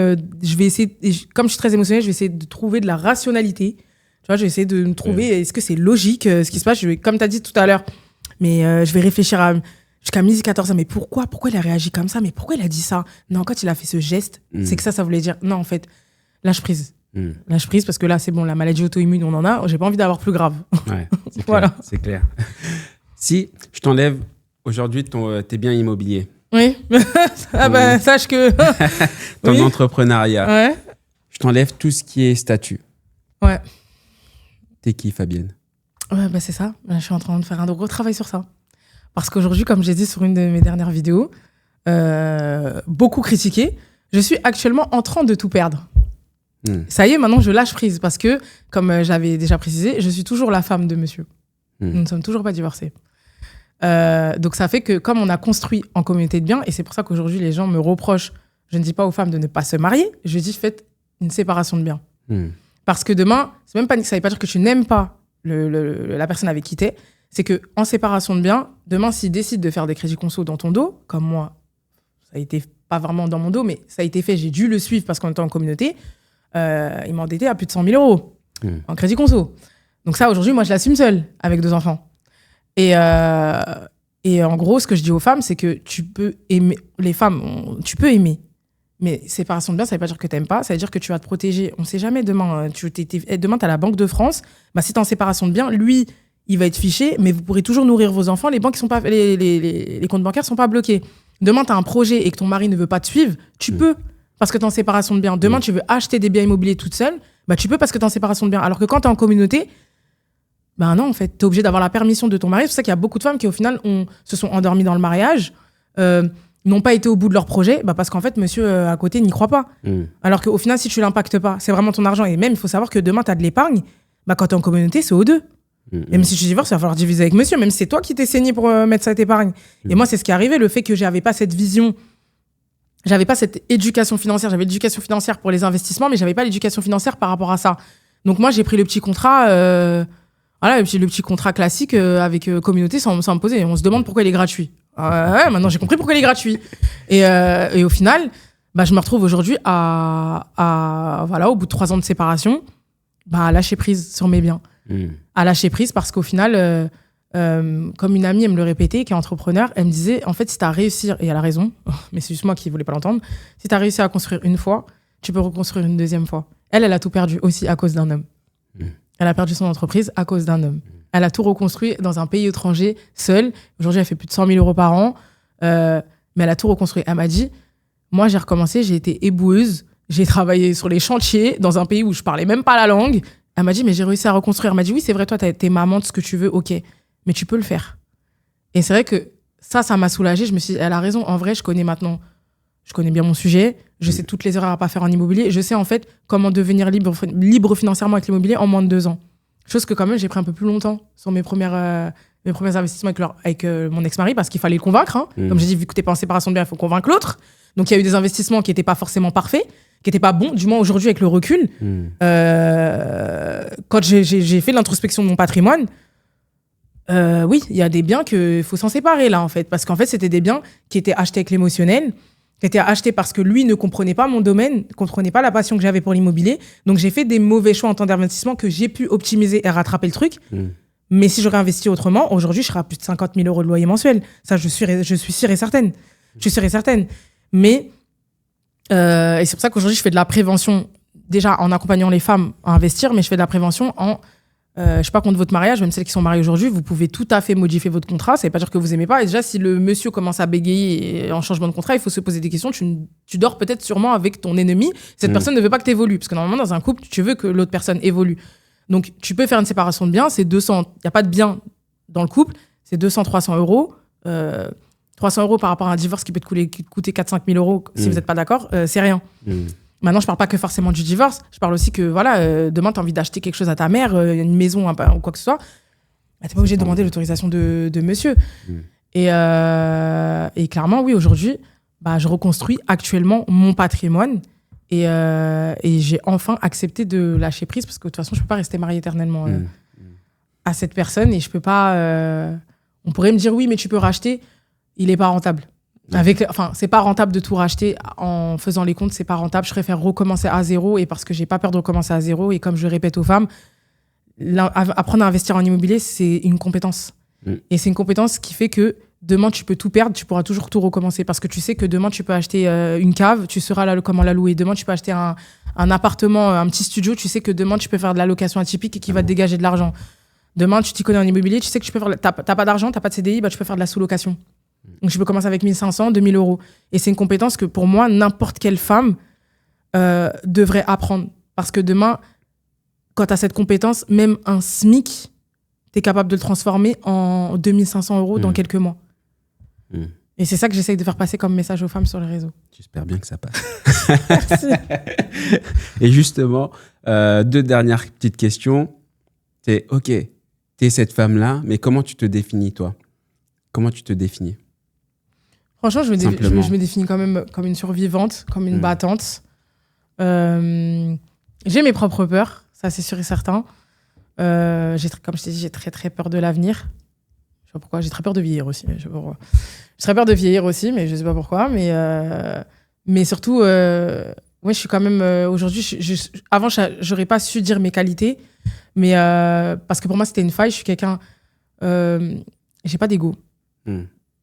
comme je suis très émotionnelle, je vais essayer de trouver de la rationalité. Tu vois, je vais essayer de me trouver, est-ce que c'est logique ce qui se passe? Comme tu as dit tout à l'heure, mais je vais réfléchir jusqu'à midi 14h, mais pourquoi il a réagi comme ça? Mais pourquoi il a dit ça? Non, quand il a fait ce geste, c'est que ça voulait dire, non, en fait, lâche prise. Lâche prise, parce que là, c'est bon, la maladie auto-immune, on en a, j'ai pas envie d'avoir plus grave. Ouais, c'est voilà. Clair, c'est clair. Si je t'enlève aujourd'hui tes biens immobiliers. Oui, sache que... ton entrepreneuriat. Ouais. Je t'enlève tout ce qui est statut. Ouais. T'es qui, Fabienne? Ouais, c'est ça. Là, je suis en train de faire un gros travail sur ça. Parce qu'aujourd'hui, comme j'ai dit sur une de mes dernières vidéos, beaucoup critiqué, je suis actuellement en train de tout perdre. Ça y est, maintenant, je lâche prise. Parce que, comme j'avais déjà précisé, je suis toujours la femme de monsieur. Nous ne sommes toujours pas divorcés. Donc, ça fait que, comme on a construit en communauté de biens, et c'est pour ça qu'aujourd'hui, les gens me reprochent, je ne dis pas aux femmes de ne pas se marier, je dis faites une séparation de biens. Parce que demain, ça ne veut pas dire que tu n'aimes pas la personne avec qui t'es. C'est qu'en séparation de biens, demain, s'il décide de faire des crédits conso dans ton dos, comme moi, ça a été pas vraiment dans mon dos, mais ça a été fait, j'ai dû le suivre parce qu'on était en communauté, il m'a endetté à plus de 100 000 euros en crédit conso. Donc ça, aujourd'hui, moi, je l'assume seule avec 2 enfants. Et en gros, ce que je dis aux femmes, c'est que tu peux aimer, les femmes, tu peux aimer, mais séparation de biens, ça veut pas dire que t'aimes pas, ça veut dire que tu vas te protéger. On sait jamais demain, demain, t'as la Banque de France, si t'es en séparation de biens, lui, il va être fiché, mais vous pourrez toujours nourrir vos enfants. Les banques sont pas, les comptes bancaires sont pas bloqués. Demain, tu as un projet et que ton mari ne veut pas te suivre, tu peux, parce que tu es en séparation de biens. Demain, tu veux acheter des biens immobiliers toute seule, bah, tu peux parce que tu es en séparation de biens. Alors que quand tu es en communauté, bah non, en fait, tu es obligé d'avoir la permission de ton mari. C'est pour ça qu'il y a beaucoup de femmes qui, au final, se sont endormies dans le mariage, n'ont pas été au bout de leur projet, bah parce qu'en fait, monsieur à côté n'y croit pas. Alors qu'au final, si tu l'impactes pas, c'est vraiment ton argent. Et même, il faut savoir que demain, tu as de l'épargne. Bah, quand tu es en communauté, c'est aux deux. Même si tu divorces, il va falloir diviser avec monsieur, même si c'est toi qui t'es saigné pour mettre cette épargne. Et moi, c'est ce qui est arrivé, le fait que j'avais pas cette vision, j'avais pas cette éducation financière. J'avais l'éducation financière pour les investissements, mais j'avais pas l'éducation financière par rapport à ça. Donc moi, j'ai pris le petit contrat, le petit contrat classique avec communauté sans me poser. On se demande pourquoi il est gratuit. Maintenant, j'ai compris pourquoi il est gratuit. Et au final, bah, je me retrouve aujourd'hui au bout de 3 ans de séparation, bah, à lâcher prise sur mes biens. À lâcher prise parce qu'au final, comme une amie, elle me le répétait, qui est entrepreneur, elle me disait, en fait, si tu as réussi, et elle a raison, mais c'est juste moi qui voulais pas l'entendre, si tu as réussi à construire une fois, tu peux reconstruire une deuxième fois. Elle a tout perdu aussi à cause d'un homme. Elle a perdu son entreprise à cause d'un homme. Elle a tout reconstruit dans un pays étranger, seule. Aujourd'hui, elle fait plus de 100 000 € par an, mais elle a tout reconstruit. Elle m'a dit, moi, j'ai recommencé, j'ai été éboueuse, j'ai travaillé sur les chantiers dans un pays où je parlais même pas la langue. Elle m'a dit, mais j'ai réussi à reconstruire. Elle m'a dit, oui, c'est vrai, toi, t'es maman de ce que tu veux, ok, mais tu peux le faire. Et c'est vrai que ça m'a soulagée. Je me suis dit, elle a raison. En vrai, je connais bien mon sujet. Je sais toutes les erreurs à pas faire en immobilier. Je sais, en fait, comment devenir libre financièrement avec l'immobilier en moins de 2 ans. Chose que, quand même, j'ai pris un peu plus longtemps sur mes premiers investissements avec mon ex-mari parce qu'il fallait le convaincre. Hein. Comme j'ai dit, vu que t'es pas en séparation de biens, il faut convaincre l'autre. Donc, il y a eu des investissements qui étaient pas forcément parfaits, qui n'étaient pas bons, du moins aujourd'hui avec le recul. Quand j'ai fait l'introspection de mon patrimoine, oui, il y a des biens qu'il faut s'en séparer là en fait, parce qu'en fait c'était des biens qui étaient achetés avec l'émotionnel, qui étaient achetés parce que lui ne comprenait pas mon domaine, ne comprenait pas la passion que j'avais pour l'immobilier, donc j'ai fait des mauvais choix en temps d'investissement que j'ai pu optimiser et rattraper le truc. Mais si j'aurais investi autrement, aujourd'hui je serais à plus de 50 000 € de loyer mensuel. Ça, je suis sûre et certaine. Je suis sûre et certaine. Mais et c'est pour ça qu'aujourd'hui je fais de la prévention, déjà en accompagnant les femmes à investir, mais je fais de la prévention en je suis pas contre votre mariage, même celles qui sont mariées aujourd'hui, vous pouvez tout à fait modifier votre contrat. Ça veut pas dire que vous aimez pas. Et déjà, si le monsieur commence à bégayer en changement de contrat, il faut se poser des questions. Tu dors peut-être sûrement avec ton ennemi. Cette personne ne veut pas que tu évolues. Parce que normalement, dans un couple, tu veux que l'autre personne évolue. Donc, tu peux faire une séparation de biens. C'est 200. Il n'y a pas de biens dans le couple. C'est 200, 300 €. 300 € par rapport à un divorce qui peut te coûter 4-5 000 € si vous n'êtes pas d'accord, c'est rien. Maintenant, je parle pas que forcément du divorce. Je parle aussi que, demain, tu as envie d'acheter quelque chose à ta mère, une maison ou quoi que ce soit. Bah, tu n'es pas obligé de demander l'autorisation de monsieur. Et clairement, oui, aujourd'hui, bah, je reconstruis actuellement mon patrimoine. Et j'ai enfin accepté de lâcher prise parce que de toute façon, je ne peux pas rester mariée éternellement à cette personne. Et je peux pas... on pourrait me dire, oui, mais tu peux racheter. Il n'est pas rentable. C'est pas rentable de tout racheter en faisant les comptes, c'est pas rentable. Je préfère recommencer à zéro et parce que j'ai pas peur de recommencer à zéro. Et comme je le répète aux femmes, apprendre à investir en immobilier, c'est une compétence. Et c'est une compétence qui fait que demain, tu peux tout perdre, tu pourras toujours tout recommencer parce que tu sais que demain, tu peux acheter une cave, tu sauras comment la louer. Demain, tu peux acheter un appartement, un petit studio, tu sais que demain, tu peux faire de la location atypique et qui va te dégager de l'argent. Demain, tu t'y connais en immobilier, tu sais que tu peux faire. T'as pas d'argent, t'as pas de CDI, bah, tu peux faire de la sous-location. Donc, je peux commencer avec 1 500, 2 000 €. Et c'est une compétence que, pour moi, n'importe quelle femme devrait apprendre. Parce que demain, quand tu as cette compétence, même un SMIC, tu es capable de le transformer en 2 500 € dans quelques mois. Et c'est ça que j'essaye de faire passer comme message aux femmes sur les réseaux. J'espère bien que ça passe. Merci. Et justement, 2 dernières petites questions. C'est OK, tu es cette femme-là, mais comment tu te définis, toi? Comment tu te définis? Franchement, je me définis quand même comme une survivante, comme une battante. J'ai mes propres peurs, ça c'est sûr et certain. Comme je t'ai dit, j'ai très très peur de l'avenir. Je sais pas pourquoi. J'ai très peur de vieillir aussi. J'ai très peur de vieillir aussi, mais je sais pas pourquoi. Mais surtout, je suis quand même aujourd'hui. Avant, j'aurais pas su dire mes qualités, mais parce que pour moi c'était une faille. Je suis quelqu'un. J'ai pas d'ego.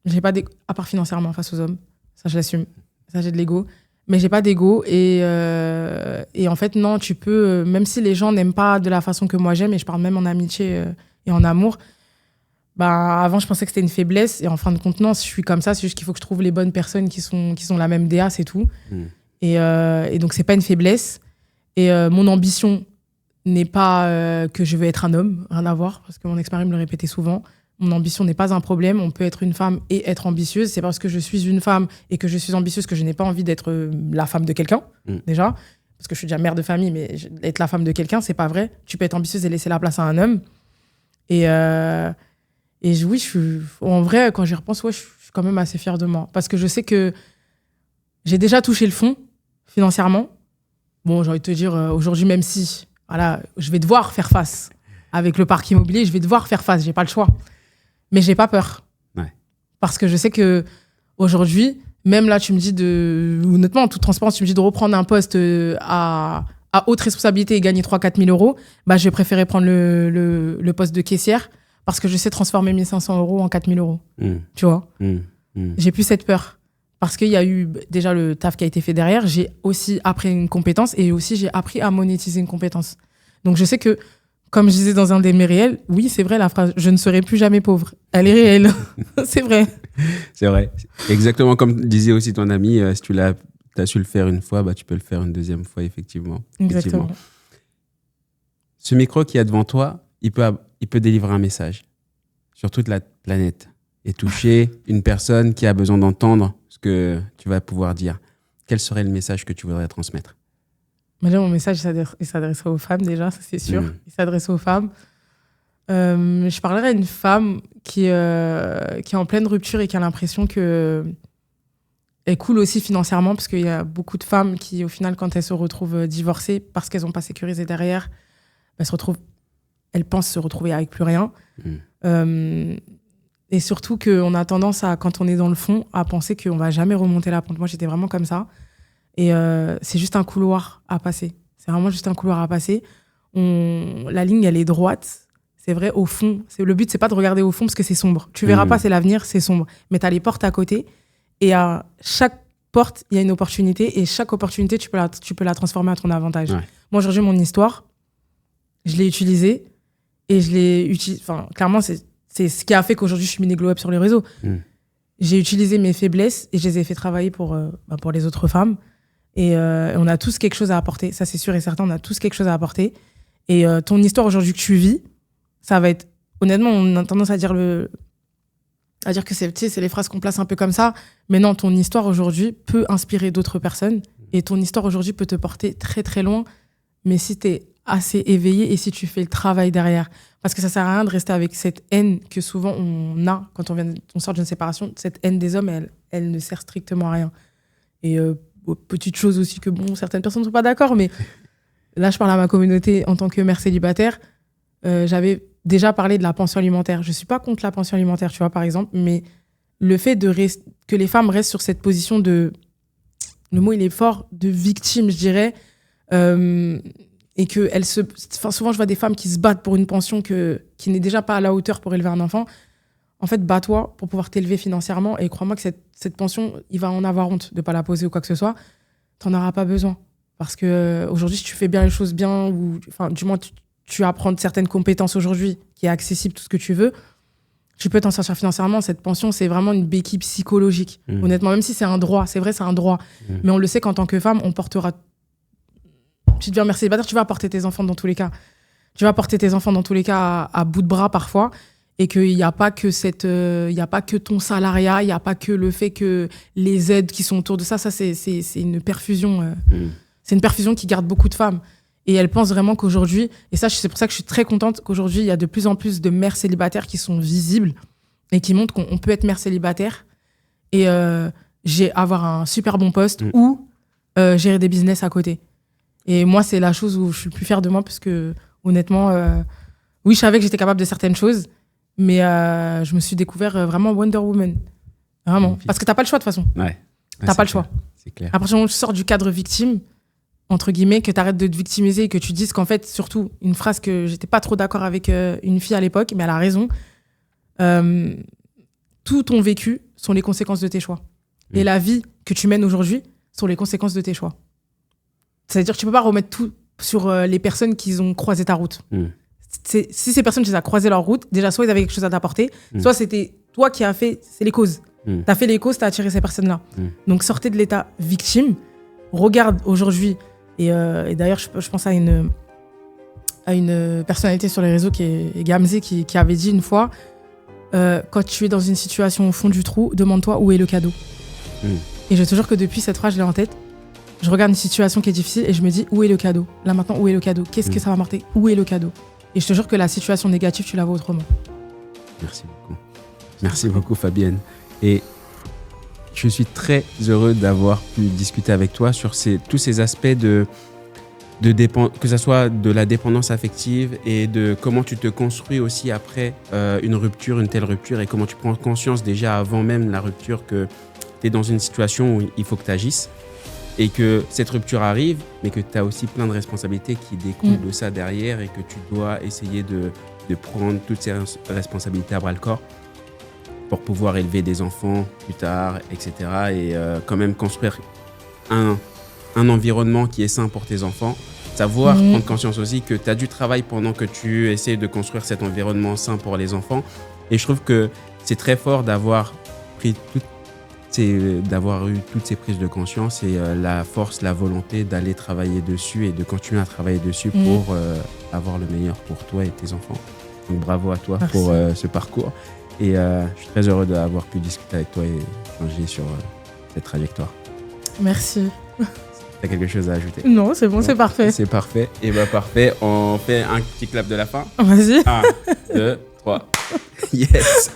J'ai pas d'ego, à part financièrement face aux hommes. Ça, je l'assume. Ça, j'ai de l'ego. Mais j'ai pas d'ego. Et en fait, non, tu peux... même si les gens n'aiment pas de la façon que moi j'aime, et je parle même en amitié et en amour, Avant, je pensais que c'était une faiblesse. Et en fin de compte, non, je suis comme ça. C'est juste qu'il faut que je trouve les bonnes personnes qui sont la même DA, c'est tout. Et donc, c'est pas une faiblesse. Et mon ambition n'est pas que je veux être un homme, rien à voir, parce que mon ex-mari me le répétait souvent. Mon ambition n'est pas un problème. On peut être une femme et être ambitieuse. C'est parce que je suis une femme et que je suis ambitieuse que je n'ai pas envie d'être la femme de quelqu'un, déjà. Parce que je suis déjà mère de famille, mais être la femme de quelqu'un, c'est pas vrai. Tu peux être ambitieuse et laisser la place à un homme. Et oui, en vrai, quand j'y repense, je suis quand même assez fière de moi. Parce que je sais que j'ai déjà touché le fond, financièrement. Bon, j'ai envie de te dire, aujourd'hui, même si je vais devoir faire face avec le parc immobilier, je vais devoir faire face, j'ai pas le choix. Mais j'ai pas peur. Ouais. Parce que je sais que aujourd'hui, même là, tu me dis honnêtement, en toute transparence, tu me dis de reprendre un poste à haute responsabilité et gagner 3-4 000 euros, je vais préférer prendre le poste de caissière parce que je sais transformer 1 500 euros en 4 000 euros. Tu vois J'ai plus cette peur. Parce qu'il y a eu déjà le taf qui a été fait derrière. J'ai aussi appris une compétence et aussi j'ai appris à monétiser une compétence. Donc je sais que, comme je disais dans un des mes réels, oui, c'est vrai la phrase « je ne serai plus jamais pauvre ». Elle est réelle. C'est vrai. C'est vrai. Exactement comme disait aussi ton ami, si tu as su le faire une fois, tu peux le faire une deuxième fois, effectivement. Exactement. Ce micro qui est devant toi, il peut délivrer un message sur toute la planète et toucher une personne qui a besoin d'entendre ce que tu vas pouvoir dire. Quel serait le message que tu voudrais transmettre ? Déjà, mon message, il s'adresserait aux femmes, déjà, ça c'est sûr. Il s'adresse aux femmes. Je parlerai à une femme qui est en pleine rupture et qui a l'impression qu'elle coule aussi financièrement, parce qu'il y a beaucoup de femmes qui, au final, quand elles se retrouvent divorcées, parce qu'elles n'ont pas sécurisé derrière, elles pensent se retrouver avec plus rien. Et surtout qu'on a tendance à, quand on est dans le fond, à penser qu'on ne va jamais remonter la pente. Moi, j'étais vraiment comme ça. Et c'est juste un couloir à passer. C'est vraiment juste un couloir à passer. La ligne, elle est droite. C'est vrai, au fond. Le but, c'est pas de regarder au fond parce que c'est sombre. Tu verras pas, c'est l'avenir, c'est sombre. Mais tu as les portes à côté. Et à chaque porte, il y a une opportunité. Et chaque opportunité, tu peux la transformer à ton avantage. Ouais. Moi, aujourd'hui, mon histoire, je l'ai utilisée. Et je l'ai utilisée. Enfin, clairement, c'est ce qui a fait qu'aujourd'hui, je suis Miné Glow Up sur les réseaux. J'ai utilisé mes faiblesses et je les ai fait travailler pour les autres femmes. Et on a tous quelque chose à apporter. Ça, c'est sûr et certain. On a tous quelque chose à apporter. Et ton histoire aujourd'hui que tu vis, ça va être... Honnêtement, on a tendance à dire que c'est les phrases qu'on place un peu comme ça. Mais non, ton histoire aujourd'hui peut inspirer d'autres personnes. Et ton histoire aujourd'hui peut te porter très, très loin. Mais si tu es assez éveillé et si tu fais le travail derrière. Parce que ça sert à rien de rester avec cette haine que souvent on a quand on sort d'une séparation. Cette haine des hommes, elle ne sert strictement à rien. Et petite chose aussi que certaines personnes ne sont pas d'accord, mais là, je parle à ma communauté en tant que mère célibataire. J'avais déjà parlé de la pension alimentaire. Je ne suis pas contre la pension alimentaire, tu vois, par exemple, mais le fait que les femmes restent sur cette position de... Le mot, il est fort, de victime, je dirais. Et que souvent, je vois des femmes qui se battent pour une pension qui n'est déjà pas à la hauteur pour élever un enfant. En fait, bats-toi pour pouvoir t'élever financièrement. Et crois-moi que cette pension, il va en avoir honte de ne pas la poser ou quoi que ce soit. Tu n'en auras pas besoin. Parce qu'aujourd'hui, si tu fais bien les choses bien, ou du moins, tu apprends certaines compétences aujourd'hui, qui est accessible, tout ce que tu veux, tu peux t'en sortir financièrement. Cette pension, c'est vraiment une béquille psychologique. Honnêtement, même si c'est un droit, c'est vrai, c'est un droit. Mais on le sait qu'en tant que femme, on portera... Tu deviens mère célibataire, tu vas porter tes enfants dans tous les cas. Tu vas porter tes enfants dans tous les cas à bout de bras parfois. Et qu'il n'y a pas que y a pas que ton salariat, il n'y a pas que le fait que les aides qui sont autour de ça, c'est une perfusion. C'est une perfusion qui garde beaucoup de femmes. Et elles pensent vraiment qu'aujourd'hui, et ça, c'est pour ça que je suis très contente qu'aujourd'hui, il y a de plus en plus de mères célibataires qui sont visibles et qui montrent qu'on peut être mère célibataire et avoir un super bon poste ou gérer des business à côté. Et moi, c'est la chose où je suis le plus fière de moi parce que, honnêtement, oui, je savais que j'étais capable de certaines choses, mais je me suis découvert vraiment Wonder Woman. Vraiment. Parce que t'as pas le choix, de toute façon. Ouais. T'as pas le choix. C'est clair. Après, quand tu sors du cadre victime, entre guillemets, que t'arrêtes de te victimiser et que tu dises qu'en fait, surtout, une phrase que j'étais pas trop d'accord avec une fille à l'époque, mais elle a raison. Tout ton vécu sont les conséquences de tes choix. Et la vie que tu mènes aujourd'hui sont les conséquences de tes choix. C'est-à-dire que tu peux pas remettre tout sur les personnes qui ont croisé ta route. si ces personnes, tu les as croisées leur route, déjà, soit ils avaient quelque chose à t'apporter, soit c'était toi qui as fait, c'est les causes. Tu as fait les causes, tu as attiré ces personnes-là. Donc, sortez de l'état victime. Regarde aujourd'hui, et d'ailleurs, je pense à une personnalité sur les réseaux qui est Gamze, qui avait dit une fois, quand tu es dans une situation au fond du trou, demande-toi où est le cadeau. Et je te jure que depuis cette phrase, je l'ai en tête. Je regarde une situation qui est difficile et je me dis, où est le cadeau? Là maintenant, où est le cadeau? Qu'est-ce que ça va m'apporter? Où est le cadeau? Et je te jure que la situation négative, tu la vois autrement. Merci beaucoup. Merci beaucoup, Fabienne. Et je suis très heureux d'avoir pu discuter avec toi sur tous ces aspects que ce soit de la dépendance affective et de comment tu te construis aussi après une telle rupture, et comment tu prends conscience déjà avant même la rupture que tu es dans une situation où il faut que tu agisses et que cette rupture arrive, mais que tu as aussi plein de responsabilités qui découlent de ça derrière, et que tu dois essayer de prendre toutes ces responsabilités à bras-le-corps pour pouvoir élever des enfants plus tard, etc. Et quand même construire un environnement qui est sain pour tes enfants. Savoir prendre conscience aussi que tu as du travail pendant que tu essaies de construire cet environnement sain pour les enfants. Et je trouve que c'est très fort d'avoir eu toutes ces prises de conscience et la force, la volonté d'aller travailler dessus et de continuer à travailler dessus pour avoir le meilleur pour toi et tes enfants. Donc bravo à toi. Merci. Pour ce parcours. Et je suis très heureux d'avoir pu discuter avec toi et changer sur cette trajectoire. Merci. T'as quelque chose à ajouter? Non, c'est bon, c'est parfait. C'est parfait. Et bien parfait, on fait un petit clap de la fin. Vas-y. 1, 2, 3. Yes.